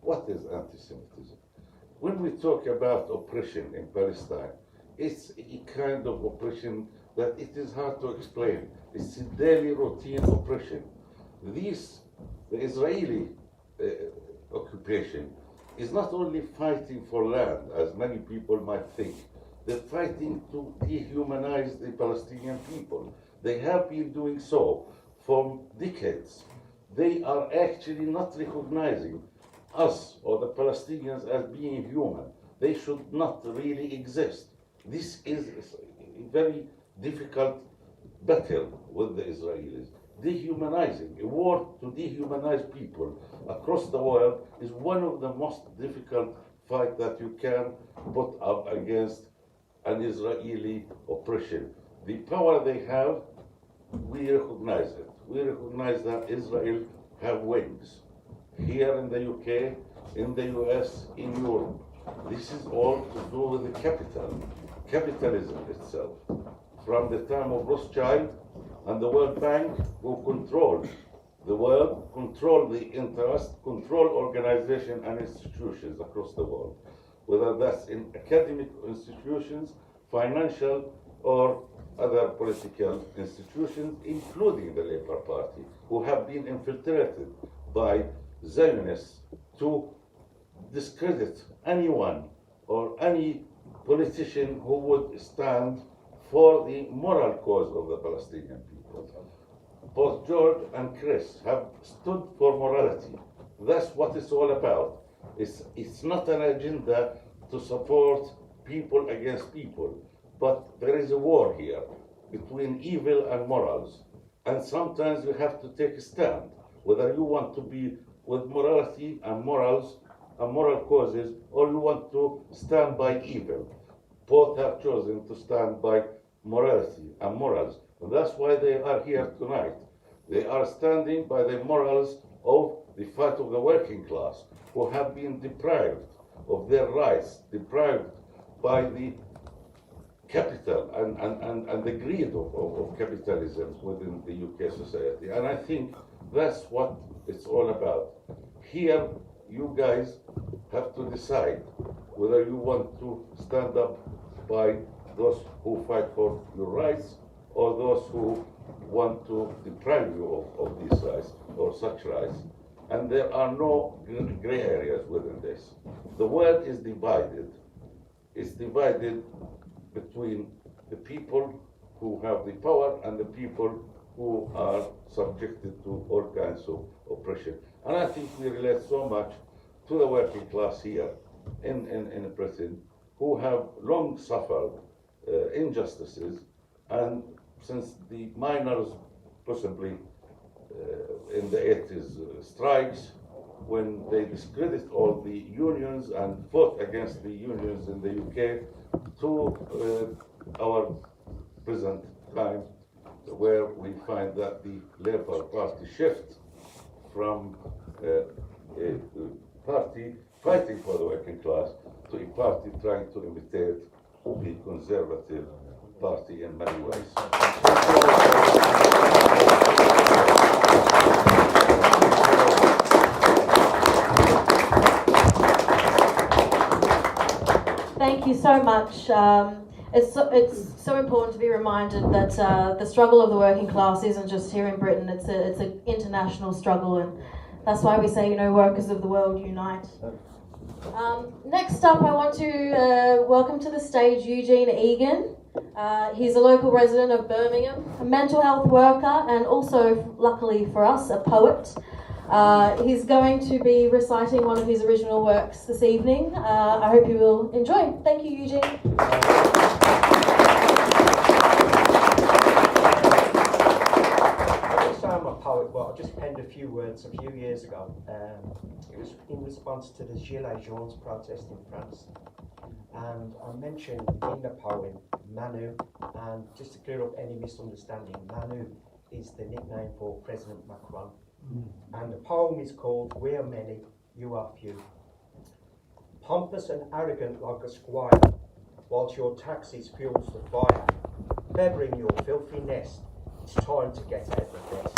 What is anti-Semitism? When we talk about oppression in Palestine, it's a kind of oppression that it is hard to explain. It's a daily routine oppression. The Israeli occupation is not only fighting for land, as many people might think. They're fighting to dehumanize the Palestinian people. They have been doing so for decades. They are actually not recognizing us or the Palestinians as being human. They should not really exist. This is a very difficult battle with the Israelis. Dehumanizing, a war to dehumanize people across the world is one of the most difficult fights that you can put up against an Israeli oppression. The power they have, we recognize it. We recognize that Israel have wings here in the UK, in the US, in Europe. This is all to do with the capitalism itself. From the time of Rothschild and the World Bank, who control the world, control the interest, control organization and institutions across the world, whether that's in academic institutions, financial, or other political institutions, including the Labour Party, who have been infiltrated by Zionists to discredit anyone or any politician who would stand for the moral cause of the Palestinian people. Both George and Chris have stood for morality. That's what it's all about. It's not an agenda to support people against people, but there is a war here between evil and morals. And sometimes you have to take a stand, whether you want to be with morality and morals and moral causes, or you want to stand by evil. Both have chosen to stand by morality and morals. And that's why they are here tonight. They are standing by the morals of the fight of the working class, who have been deprived of their rights, deprived by the capital and the greed of capitalism within the UK society. And I think that's what it's all about. Here, you guys have to decide whether you want to stand up by those who fight for your rights, or those who want to deprive you of these rights or such rights. And there are no gray areas within this. The world is divided. It's divided between the people who have the power and the people who are subjected to all kinds of oppression. And I think we relate so much to the working class here in Britain, who have long suffered injustices, and since the miners, possibly in the 80s strikes, when they discredited all the unions and fought against the unions in the UK, to our present time, where we find that the Labour Party shift from a party fighting for the working class to a party trying to imitate the Conservative Party in many ways. Thank you so much. It's so important to be reminded that the struggle of the working class isn't just here in Britain. It's an international struggle, and that's why we say, workers of the world unite. Next up, I want to welcome to the stage Eugene Egan. He's a local resident of Birmingham, a mental health worker, and also, luckily for us, a poet. He's going to be reciting one of his original works this evening. I hope you will enjoy. Thank you, Eugene. I'm a poet, but I just penned a few words a few years ago. It was in response to the Gilets Jaunes protest in France. And I mentioned in the poem Manu, and just to clear up any misunderstanding, Manu is the nickname for President Macron. And the poem is called We Are Many, You Are Few. Pompous and arrogant like a squire, whilst your taxes fuels the fire, feathering your filthy nest, it's time to get out the best.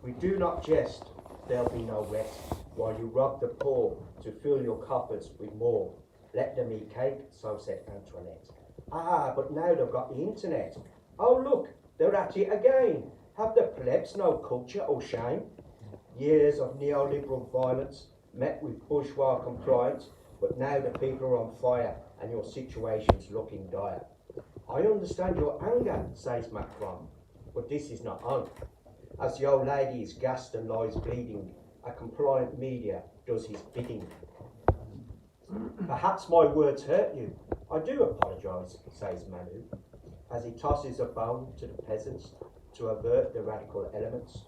We do not jest, there'll be no rest, while you rob the poor to fill your coffers with more. Let them eat cake, so said Antoinette. Ah, but now they've got the internet. Oh look, they're at it again. Have the plebs no culture or shame? Years of neoliberal violence met with bourgeois compliance, but now the people are on fire and your situation's looking dire. I understand your anger, says Macron, but this is not on. As the old lady is gassed and lies bleeding, a compliant media does his bidding. Perhaps my words hurt you. I do apologise, says Manu, as he tosses a bone to the peasants to avert the radical elements.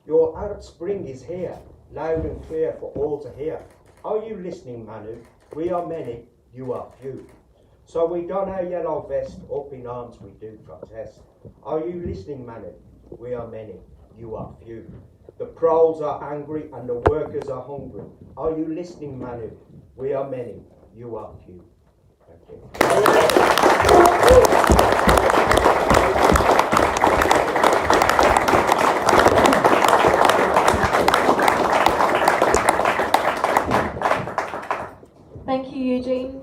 Your Arab Spring is here, loud and clear for all to hear. Are you listening, Manu? We are many, you are few. So we don our yellow vest, up in arms we do protest. Are you listening, Manu? We are many, you are few. The proles are angry and the workers are hungry. Are you listening, Manu? We are many, you are few. Thank you. Thank you, Eugene.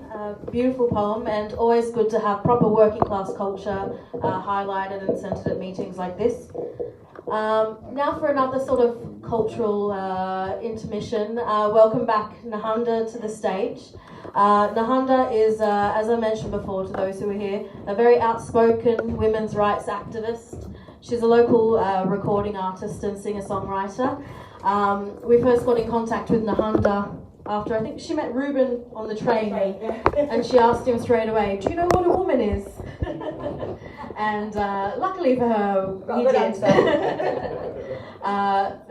Beautiful poem, and always good to have proper working class culture highlighted and centred at meetings like this. Now for another sort of cultural intermission. Welcome back Nahanda to the stage. Nahanda is, as I mentioned before to those who are here, a very outspoken women's rights activist. She's a local recording artist and singer-songwriter. We first got in contact with Nahanda after I think she met Ruben on the train, and she asked him straight away, do you know what a woman is? And luckily for her, he did.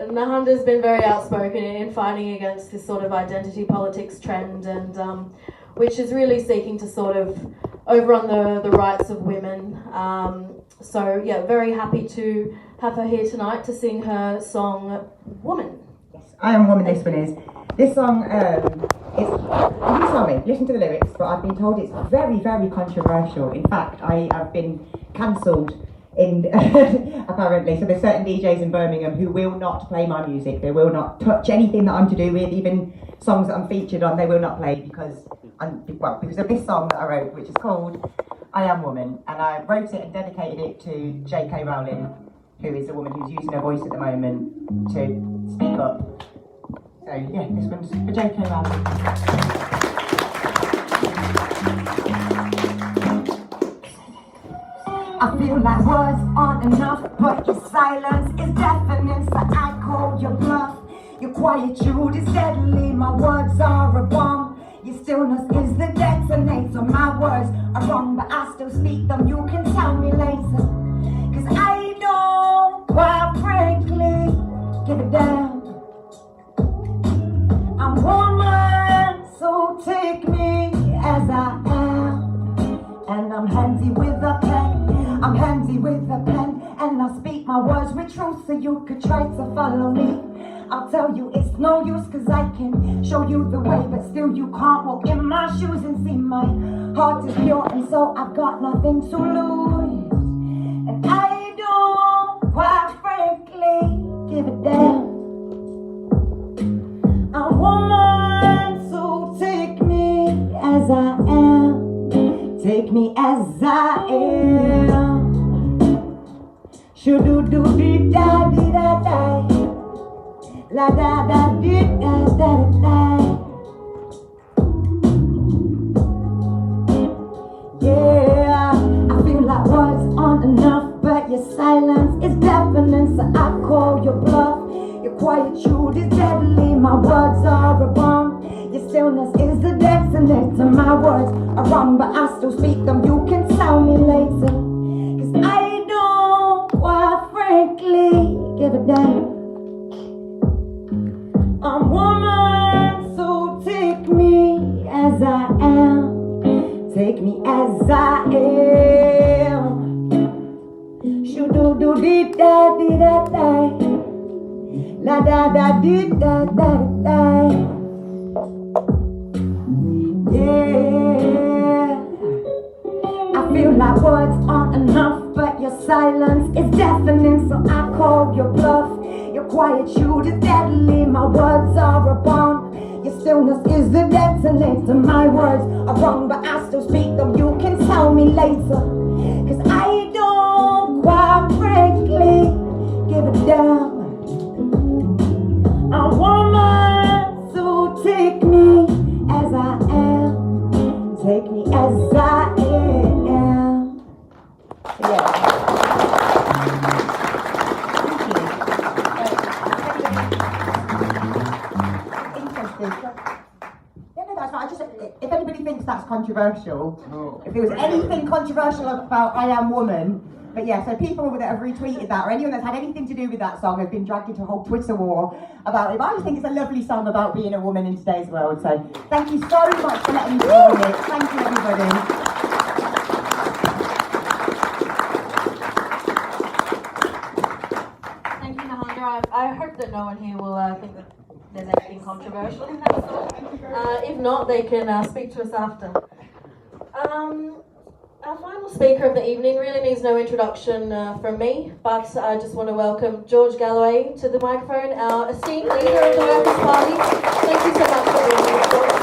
Nahanda's been very outspoken in fighting against this sort of identity politics trend, and which is really seeking to sort of overrun the rights of women. So yeah, very happy to have her here tonight to sing her song, Woman. Yes, I am Woman, this one is. This song is, you tell me, listen to the lyrics, but I've been told it's very, very controversial. In fact, I have been cancelled in apparently. So there's certain DJs in Birmingham who will not play my music. They will not touch anything that I'm to do with, even songs that I'm featured on, they will not play because of this song that I wrote, which is called I Am Woman, and I wrote it and dedicated it to J.K. Rowling, who is a woman who's using her voice at the moment to speak up. So yeah, this one's for J.K. Rowling. I feel like words aren't enough, but your silence is deafening, so I call your bluff. Your quietude is deadly, my words are a bomb. Your stillness is the detonator. My words are wrong, but I still speak them. You can tell me later, 'cause I don't, quite frankly, give a damn. I'm woman, so take me as I am. And I'm handy with a pen, I'm handy with a pen. And I speak my words with truth, so you could try to follow me. I'll tell you it's no use, 'cause I can show you the way, but still you can't walk in my shoes and see my heart is pure, and so I've got nothing to lose. And I don't, quite frankly, give a damn. A woman, so take me as I am. Take me as I am. Shoo-doo-doo-dee-da-dee-da-da. La da da dee da da da. Yeah, I feel like words aren't enough, but your silence is deafening, so I call your bluff. Your quietude is deadly, my words are a bomb. Your stillness is the detonator. My words are wrong, but I still speak them. You can tell me later, 'cause I don't, quite frankly, give a damn. I'm woman, so take me as I am. Take me as I am. Shoo-doo-doo-dee-da-dee-da-da. La-da-da-dee-da-da-da. Yeah, I feel like words aren't enough, but your silence is deafening, so I call your bluff. Your quietude is deadly, my words are a bomb. Your stillness is the detonator. My words are wrong, but I still speak them. You can tell me later, 'cause I don't, quite frankly, give a damn. A woman, so take me as I am. Take me as I am. Yeah. If anybody thinks that's controversial, if there was anything controversial about I Am Woman, but yeah, so people that have retweeted that, or anyone that's had anything to do with that song, has been dragged into a whole Twitter war about it. But I just think it's a lovely song about being a woman in today's world. So thank you so much for letting me join it. Thank you, everybody. Thank you, Nahanda. I hope that no one here will think that there's anything controversial in that song. If not, they can speak to us after. Our final speaker of the evening really needs no introduction from me, but I just want to welcome George Galloway to the microphone, our esteemed leader of the Workers' Party. Thank you so much for being here, George.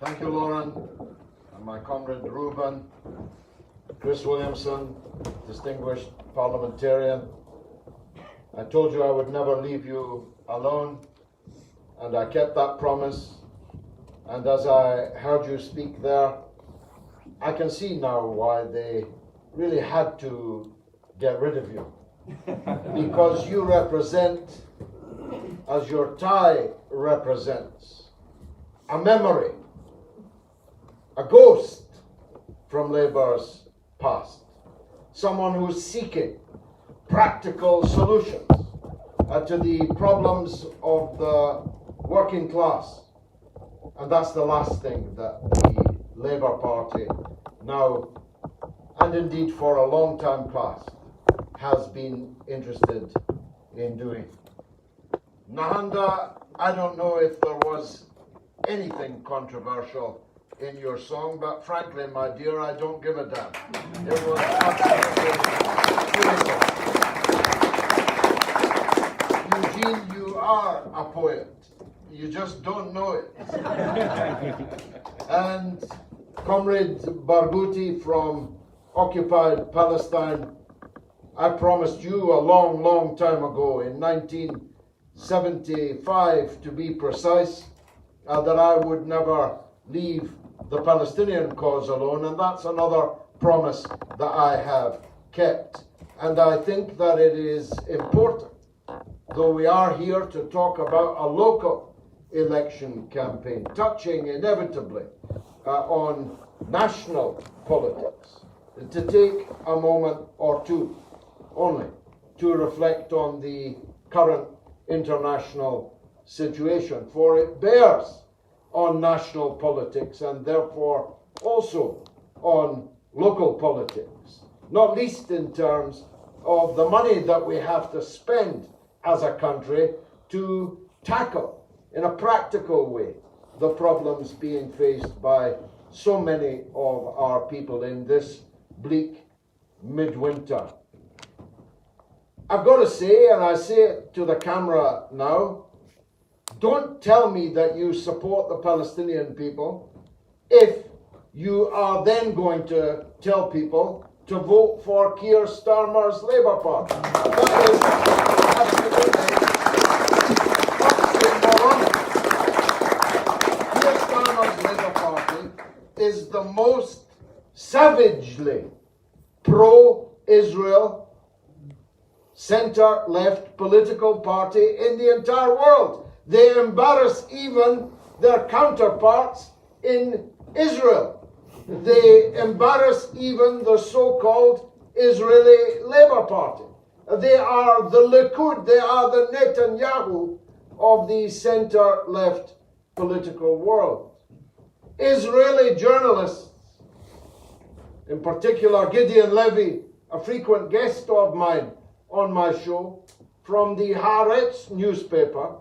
Thank you, Lauren, and my comrade Reuben, Chris Williamson, distinguished parliamentarian. I told you I would never leave you alone, and I kept that promise. And as I heard you speak there, I can see now why they really had to get rid of you. Because you represent, as your tie represents, a memory, a ghost from Labour's past. Someone who's seeking practical solutions to the problems of the working class. And that's the last thing that the Labour Party now, and indeed for a long time past, has been interested in doing. Nahanda, I don't know if there was anything controversial in your song, but frankly, my dear, I don't give a damn. It was absolutely beautiful. Eugene, you are a poet. You just don't know it. And Comrade Barghouti from occupied Palestine, I promised you a long, long time ago, in 1975 to be precise, that I would never leave the Palestinian cause alone, and that's another promise that I have kept. And I think that it is important, though we are here to talk about a local election campaign, touching inevitably on national politics, to take a moment or two only to reflect on the current international situation, for it bears on national politics and therefore also on local politics, not least in terms of the money that we have to spend as a country to tackle in a practical way the problems being faced by so many of our people in this bleak midwinter. I've got to say, and I say it to the camera now, don't tell me that you support the Palestinian people if you are then going to tell people to vote for Keir Starmer's Labour Party. That is absolutely Keir Starmer's Labour Party is the most savagely pro-Israel centre-left political party in the entire world. They embarrass even their counterparts in Israel. They embarrass even the so-called Israeli Labour Party. They are the Likud, they are the Netanyahu of the centre-left political world. Israeli journalists, in particular Gideon Levy, a frequent guest of mine on my show, from the Haaretz newspaper,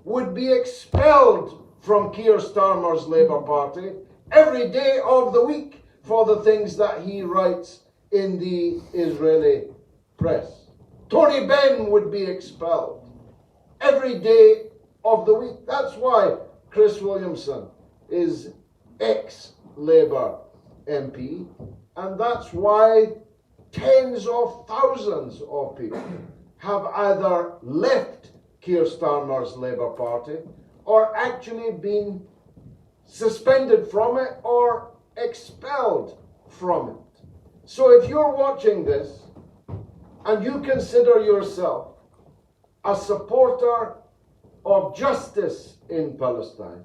would be expelled from Keir Starmer's Labour Party every day of the week for the things that he writes in the Israeli press. Tony Benn would be expelled every day of the week. That's why Chris Williamson is ex-Labour MP, and that's why tens of thousands of people have either left Keir Starmer's Labour Party or actually been suspended from it or expelled from it. So if you're watching this and you consider yourself a supporter of justice in Palestine,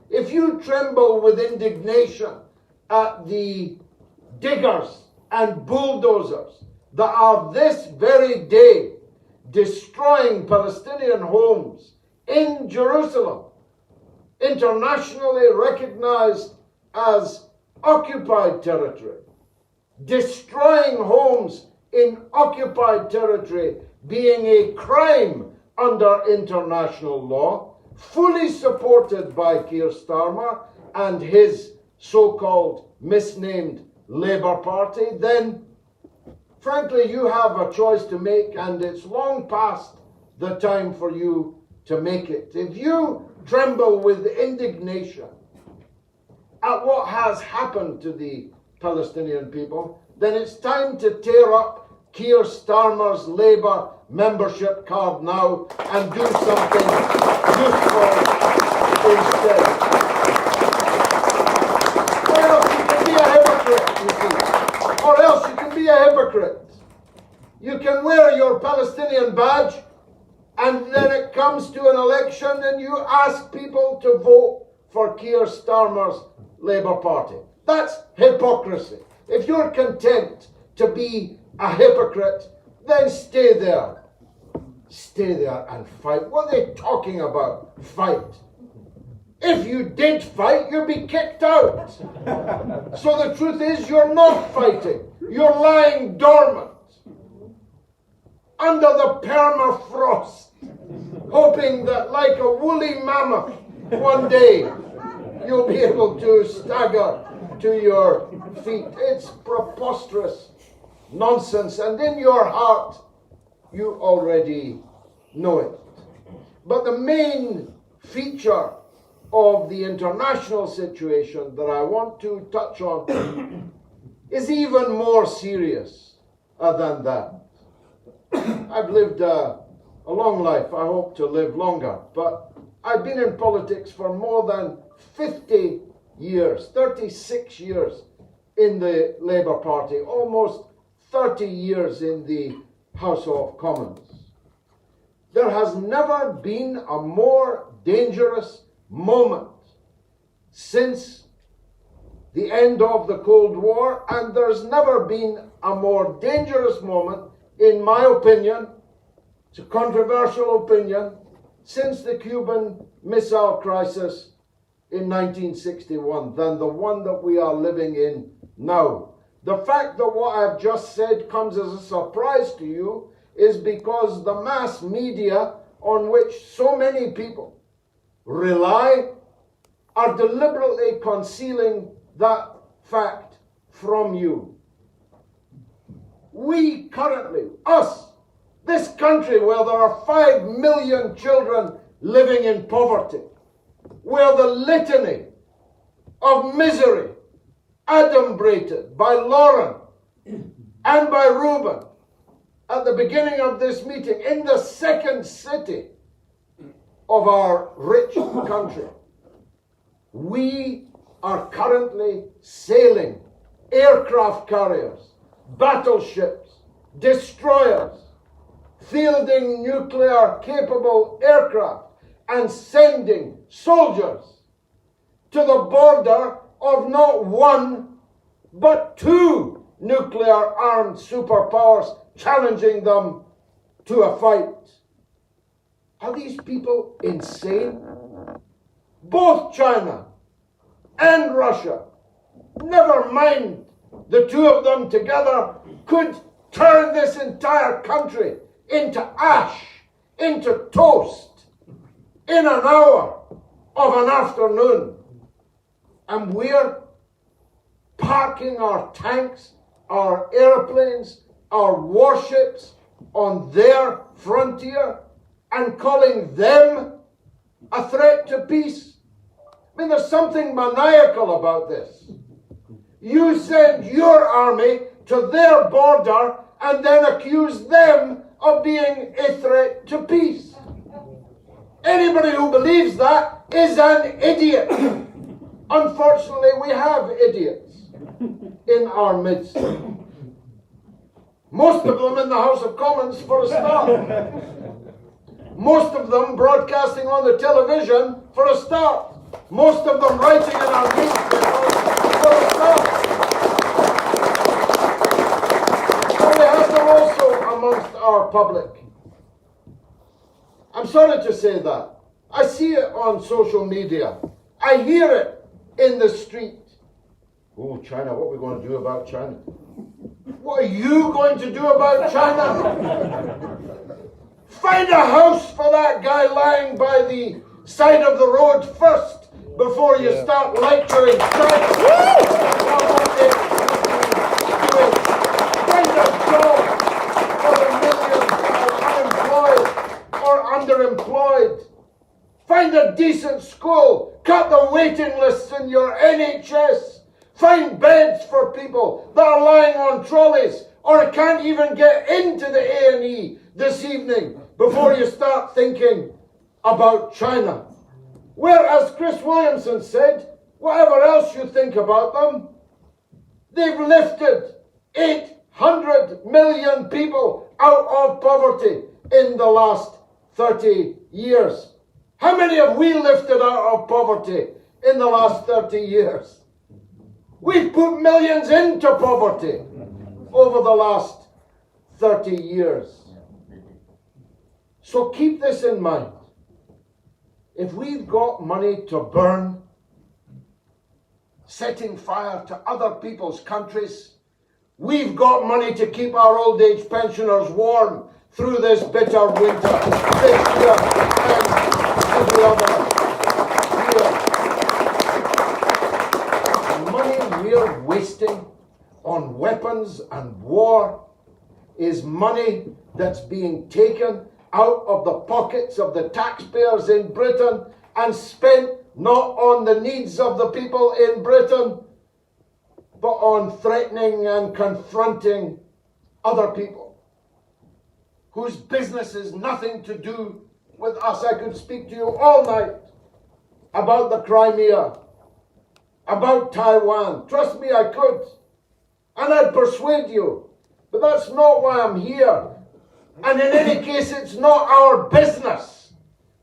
if you tremble with indignation at the diggers and bulldozers that are this very day destroying Palestinian homes in Jerusalem, internationally recognized as occupied territory, destroying homes in occupied territory being a crime under international law, fully supported by Keir Starmer and his so-called misnamed Labour Party, then frankly you have a choice to make, and it's long past the time for you to make it. If you tremble with indignation at what has happened to the Palestinian people, then it's time to tear up Keir Starmer's Labour membership card now and do something useful instead. Or else you can be a hypocrite, you see. Or else you can be a hypocrite. You can wear your Palestinian badge, and then it comes to an election and you ask people to vote for Keir Starmer's Labour Party. That's hypocrisy. If you're content to be a hypocrite, then stay there. Stay there and fight. What are they talking about? Fight. If you did fight, you'd be kicked out. So the truth is, you're not fighting. You're lying dormant under the permafrost, hoping that like a woolly mammoth, one day you'll be able to stagger to your feet. It's preposterous nonsense, and in your heart you already know it. But the main feature of the international situation that I want to touch on is even more serious than that. I've lived a long life. I hope to live longer. But I've been in politics for more than 50 years, 36 years in the Labour Party, almost 30 years in the House of Commons. There has never been a more dangerous moment since the end of the Cold War, and there's never been a more dangerous moment, in my opinion, it's a controversial opinion, since the Cuban Missile Crisis in 1961 than the one that we are living in now. The fact that what I've just said comes as a surprise to you is because the mass media on which so many people rely are deliberately concealing that fact from you. We currently, this country where there are 5 million children living in poverty, where the litany of misery adumbrated by Lauren and by Reuben at the beginning of this meeting in the second city of our rich country. We are currently sailing aircraft carriers, battleships, destroyers, fielding nuclear-capable aircraft and sending soldiers to the border of not one, but 2 nuclear-armed superpowers, challenging them to a fight. Are these people insane? Both China and Russia, never mind the 2 of them together, could turn this entire country into ash, into toast, in an hour of an afternoon. And we're parking our tanks, our airplanes, our warships on their frontier and calling them a threat to peace. I mean, there's something maniacal about this. You send your army to their border and then accuse them of being a threat to peace. Anybody who believes that is an idiot. Unfortunately, we have idiots in our midst. Most of them in the House of Commons, for a start. Most of them broadcasting on the television, for a start. Most of them writing in our newspapers, for a start. So we have them also amongst our public. I'm sorry to say that. I see it on social media. I hear it in the street. Oh, China, what are we going to do about China? What are you going to do about China? Find a house for that guy lying by the side of the road first before you start lecturing China. Find a job for the millions that are unemployed or underemployed. Find a decent school. Cut the waiting lists in your NHS. Find beds for people that are lying on trolleys or can't even get into the A&E this evening before you start thinking about China. Whereas Chris Williamson said, whatever else you think about them, they've lifted 800 million people out of poverty in the last 30 years. How many have we lifted out of poverty in the last 30 years? We've put millions into poverty over the last 30 years. So keep this in mind. If we've got money to burn, setting fire to other people's countries, we've got money to keep our old age pensioners warm through this bitter winter, this year and every other year. The money we're wasting on weapons and war is money that's being taken out of the pockets of the taxpayers in Britain and spent not on the needs of the people in Britain, but on threatening and confronting other people whose business is nothing to do with us. I could speak to you all night about the Crimea, about Taiwan. Trust me, I could. And I'd persuade you. But that's not why I'm here. And in any case, it's not our business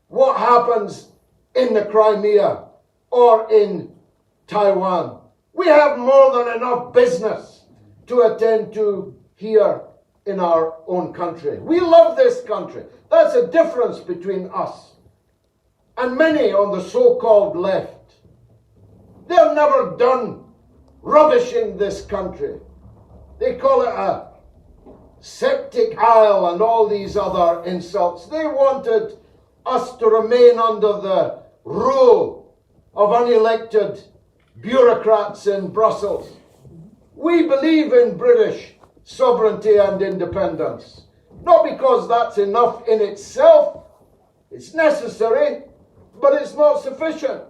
what happens in the Crimea or in Taiwan. We have more than enough business to attend to here in our own country. We love this country. That's a difference between us and many on the so-called left. They're never done rubbishing this country. They call it a septic isle and all these other insults. They wanted us to remain under the rule of unelected bureaucrats in Brussels. We believe in British sovereignty and independence. Not because that's enough in itself. It's necessary, but it's not sufficient.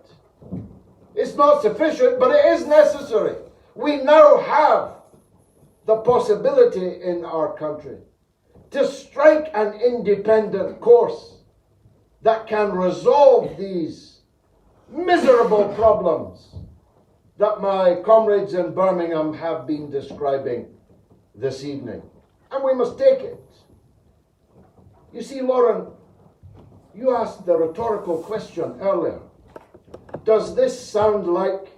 It's not sufficient, but it is necessary. We now have the possibility in our country to strike an independent course that can resolve these miserable problems that my comrades in Birmingham have been describing this evening. And we must take it. You see, Lauren, you asked the rhetorical question earlier. Does this sound like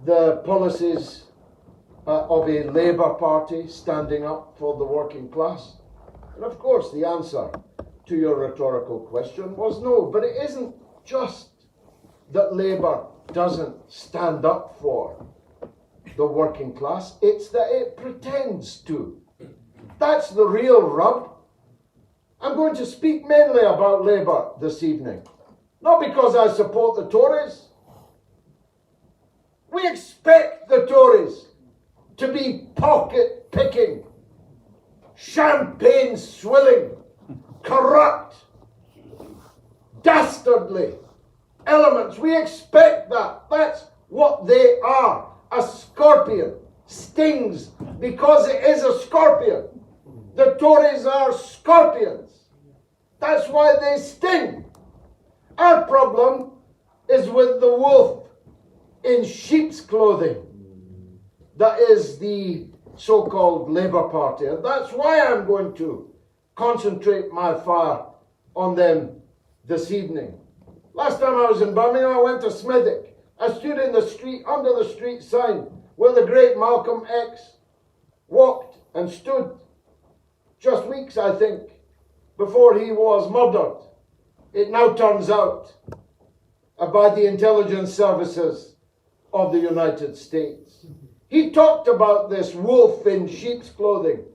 the policies of a Labour Party standing up for the working class? And of course, the answer to your rhetorical question was no. But it isn't just that Labour doesn't stand up for the working class, it's that it pretends to. That's the real rub. I'm going to speak mainly about Labour this evening. Not because I support the Tories. We expect the Tories to be pocket-picking, champagne-swilling, corrupt, dastardly elements. We expect that. That's what they are. A scorpion stings because it is a scorpion. The Tories are scorpions. That's why they sting. Our problem is with the wolf in sheep's clothing. That is the so-called Labour Party. And that's why I'm going to concentrate my fire on them this evening. Last time I was in Birmingham, I went to Smethwick. I stood in the street, under the street sign, where the great Malcolm X walked and stood just weeks, I think, before he was murdered. It now turns out by the intelligence services of the United States. He talked about this wolf in sheep's clothing,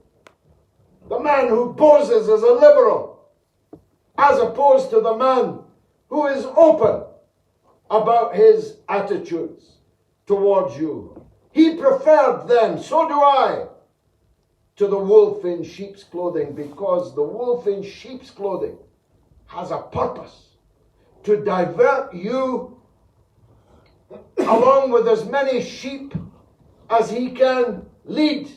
the man who poses as a liberal, as opposed to the man who is open about his attitudes towards you. He preferred them, so do I, to the wolf in sheep's clothing, because the wolf in sheep's clothing has a purpose: to divert you along with as many sheep as he can lead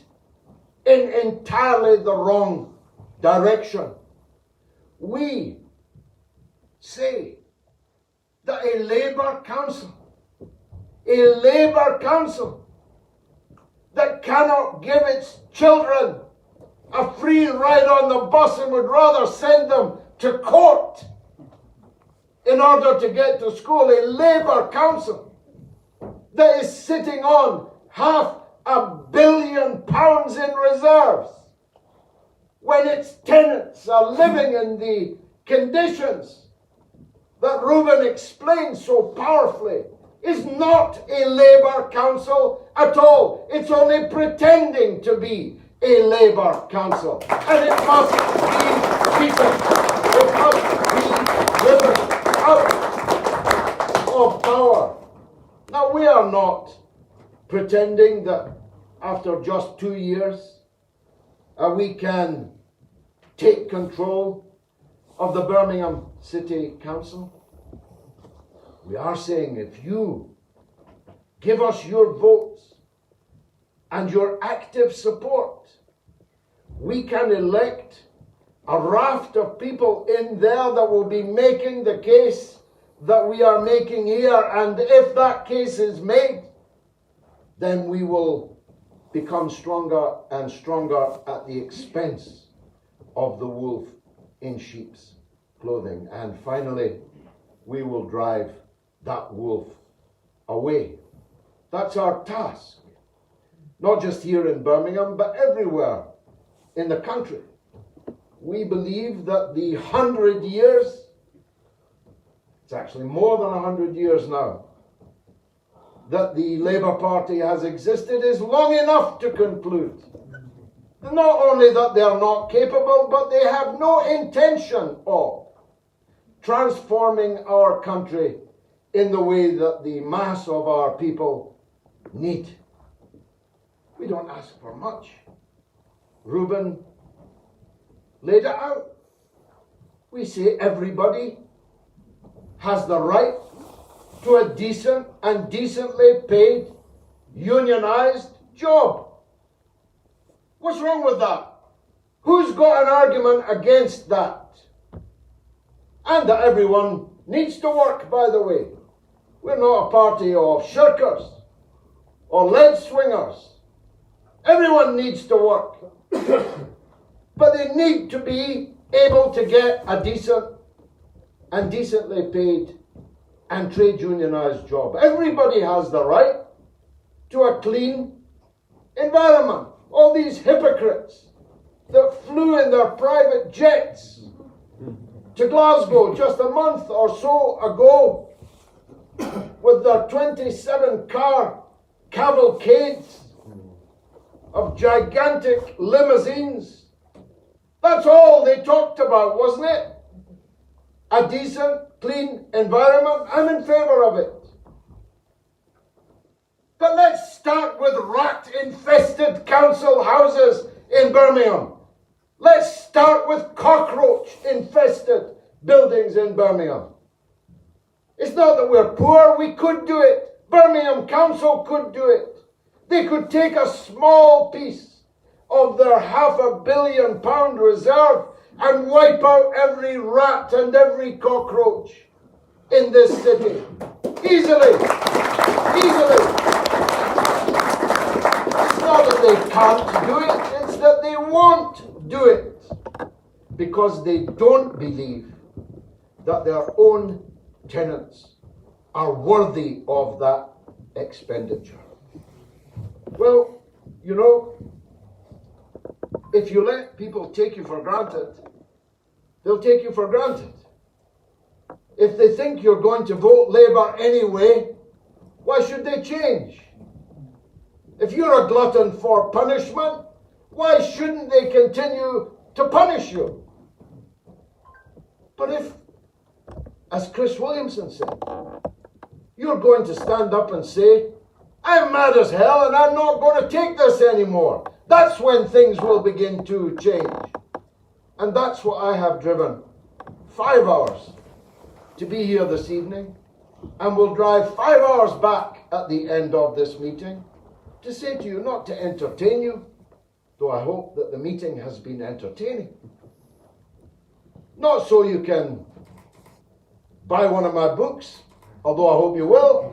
in entirely the wrong direction. We say that a Labour Council that cannot give its children a free ride on the bus and would rather send them to court in order to get to school, a Labour Council that is sitting on £500 million in reserves when its tenants are living in the conditions that Reuben explained so powerfully, is not a Labour Council at all. It's only pretending to be a Labour Council. And it must be beaten. It must be driven out of power. Now, we are not pretending that after just 2 years we can take control of the Birmingham City Council? We are saying if you give us your votes and your active support, we can elect a raft of people in there that will be making the case that we are making here. And if that case is made, then we will become stronger and stronger at the expense of the wolf in sheep's clothing. And finally, we will drive that wolf away. That's our task. Not just here in Birmingham, but everywhere in the country. We believe that the 100 years, it's actually more than 100 years now, that the Labour Party has existed is long enough to conclude not only that they are not capable, but they have no intention of transforming our country in the way that the mass of our people need. We don't ask for much. Reuben laid it out. We say everybody has the right to a decent and decently paid unionized job. What's wrong with that? Who's got an argument against that? And that everyone needs to work, by the way. We're not a party of shirkers or leg swingers. Everyone needs to work. But they need to be able to get a decent and decently paid and trade unionized job. Everybody has the right to a clean environment. All these hypocrites that flew in their private jets to Glasgow just a month or so ago with their 27-car cavalcades of gigantic limousines. That's all they talked about, wasn't it? A decent, clean environment. I'm in favour of it. But let's start with rat-infested council houses in Birmingham. Let's start with cockroach-infested buildings in Birmingham. It's not that we're poor. We could do it. Birmingham Council could do it. They could take a small piece of their £500 million reserve and wipe out every rat and every cockroach in this city. Easily. Easily. It's not that they can't do it, it's that they won't do it because they don't believe that their own tenants are worthy of that expenditure. Well, you know, if you let people take you for granted, they'll take you for granted. If they think you're going to vote Labour anyway, why should they change? If you're a glutton for punishment, why shouldn't they continue to punish you? But if, as Chris Williamson said, you're going to stand up and say, I'm mad as hell and I'm not going to take this anymore, that's when things will begin to change. And that's what I have driven 5 hours to be here this evening, and will drive 5 hours back at the end of this meeting to say to you, not to entertain you, though I hope that the meeting has been entertaining. Not so you can buy one of my books, although I hope you will.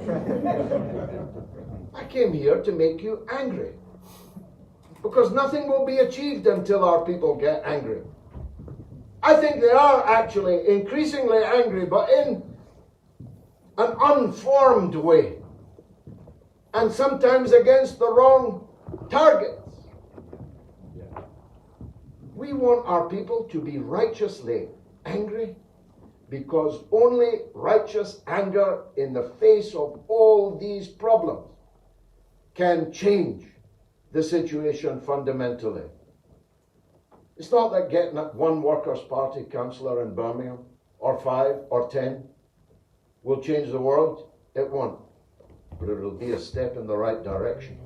I came here to make you angry, because nothing will be achieved until our people get angry. I think they are actually increasingly angry, but in an unformed way, and sometimes against the wrong targets. We want our people to be righteously angry, because only righteous anger in the face of all these problems can change the situation fundamentally. It's not that getting one Workers' Party councillor in Birmingham, or 5 or 10, will change the world. It won't. But it will be a step in the right direction.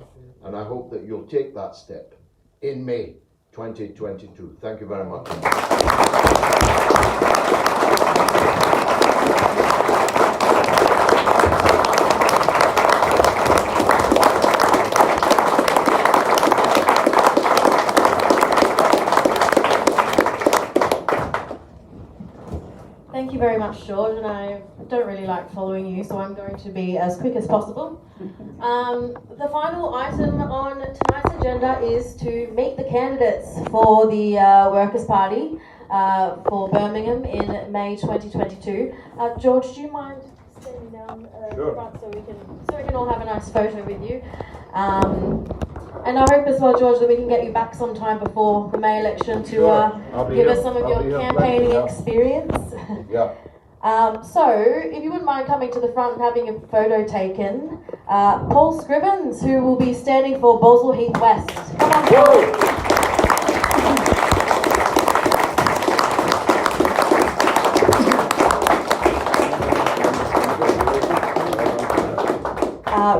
And I hope that you'll take that step in May 2022. Thank you very much. Thank you very much, George, and I don't really like following you, so I'm going to be as quick as possible. The final item on tonight's agenda is to meet the candidates for the Workers' Party for Birmingham in May 2022. George, do you mind standing down Sure. front so we can all have a nice photo with you? And I hope as well, George, that we can get you back sometime before the May election to Sure. I'll be give here. us some of I'll be your here campaigning plenty, yeah. experience. Yeah. So, if you wouldn't mind coming to the front and having a photo taken, Paul Scrivens, who will be standing for Balsall Heath West. Come on, Paul.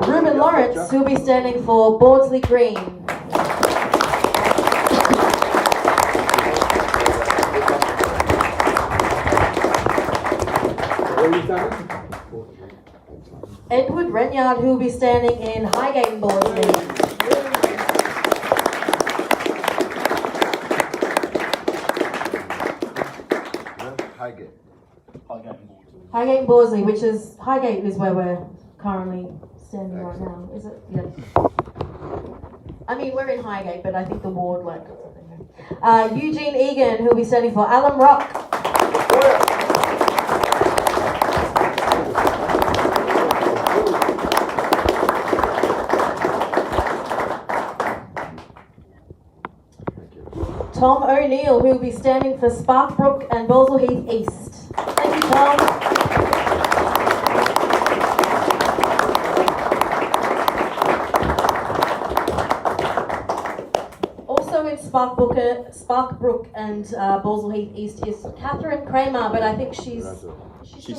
Ruben Lawrence, who will be standing for Bordsley Green. Edward Renyard, who will be standing in Highgate and Bordsley. Highgate. Highgate and Bordsley, which is Highgate is where we're currently standing right now, is it? Yeah. I mean, we're in Highgate, but I think the ward like. Eugene Egan, who will be standing for Alum Rock. Tom O'Neill, who will be standing for Sparkbrook and Balsall Heath East. Thank you, Tom. Also in Sparkbrook and Balsall Heath East is Catherine Kramer, but I think she's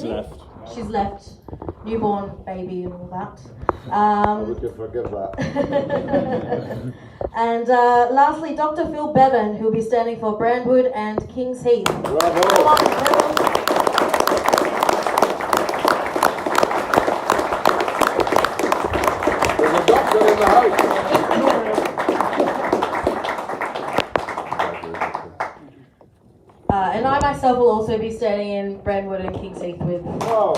left. She's left. Newborn baby and all that. We can forget that. And lastly, Dr. Phil Bevan, who will be standing for Brandwood and Kings Heath. Bravo. Come on, Phil. There's a doctor in the house. And I myself will also be standing in Brandwood and Kings Heath with. Wow.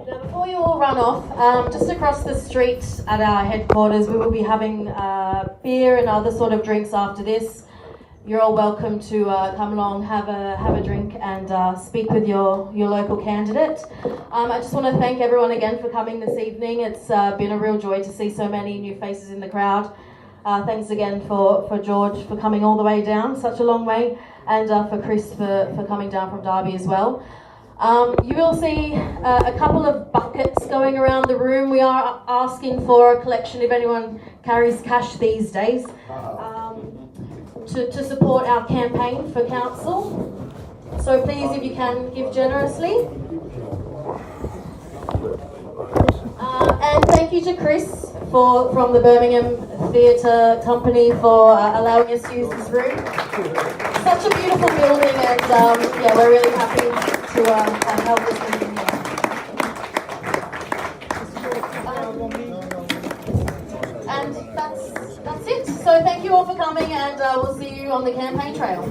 Now, before you all run off, just across the street at our headquarters, we will be having beer and other sort of drinks after this. You're all welcome to come along, have a drink, and speak with your local candidate. I just want to thank everyone again for coming this evening. It's been a real joy to see so many new faces in the crowd. Thanks again for George for coming all the way down, such a long way, and for Chris for coming down from Derby as well. You will see a couple of buckets going around the room. We are asking for a collection if anyone carries cash these days. To support our campaign for council. So please, if you can, give generously. And thank you to Chris from the Birmingham Theatre Company for allowing us to use this room. Such a beautiful building, and yeah, we're really happy to help this meeting here. And that's it. So thank you all for coming, and we'll see you on the campaign trail.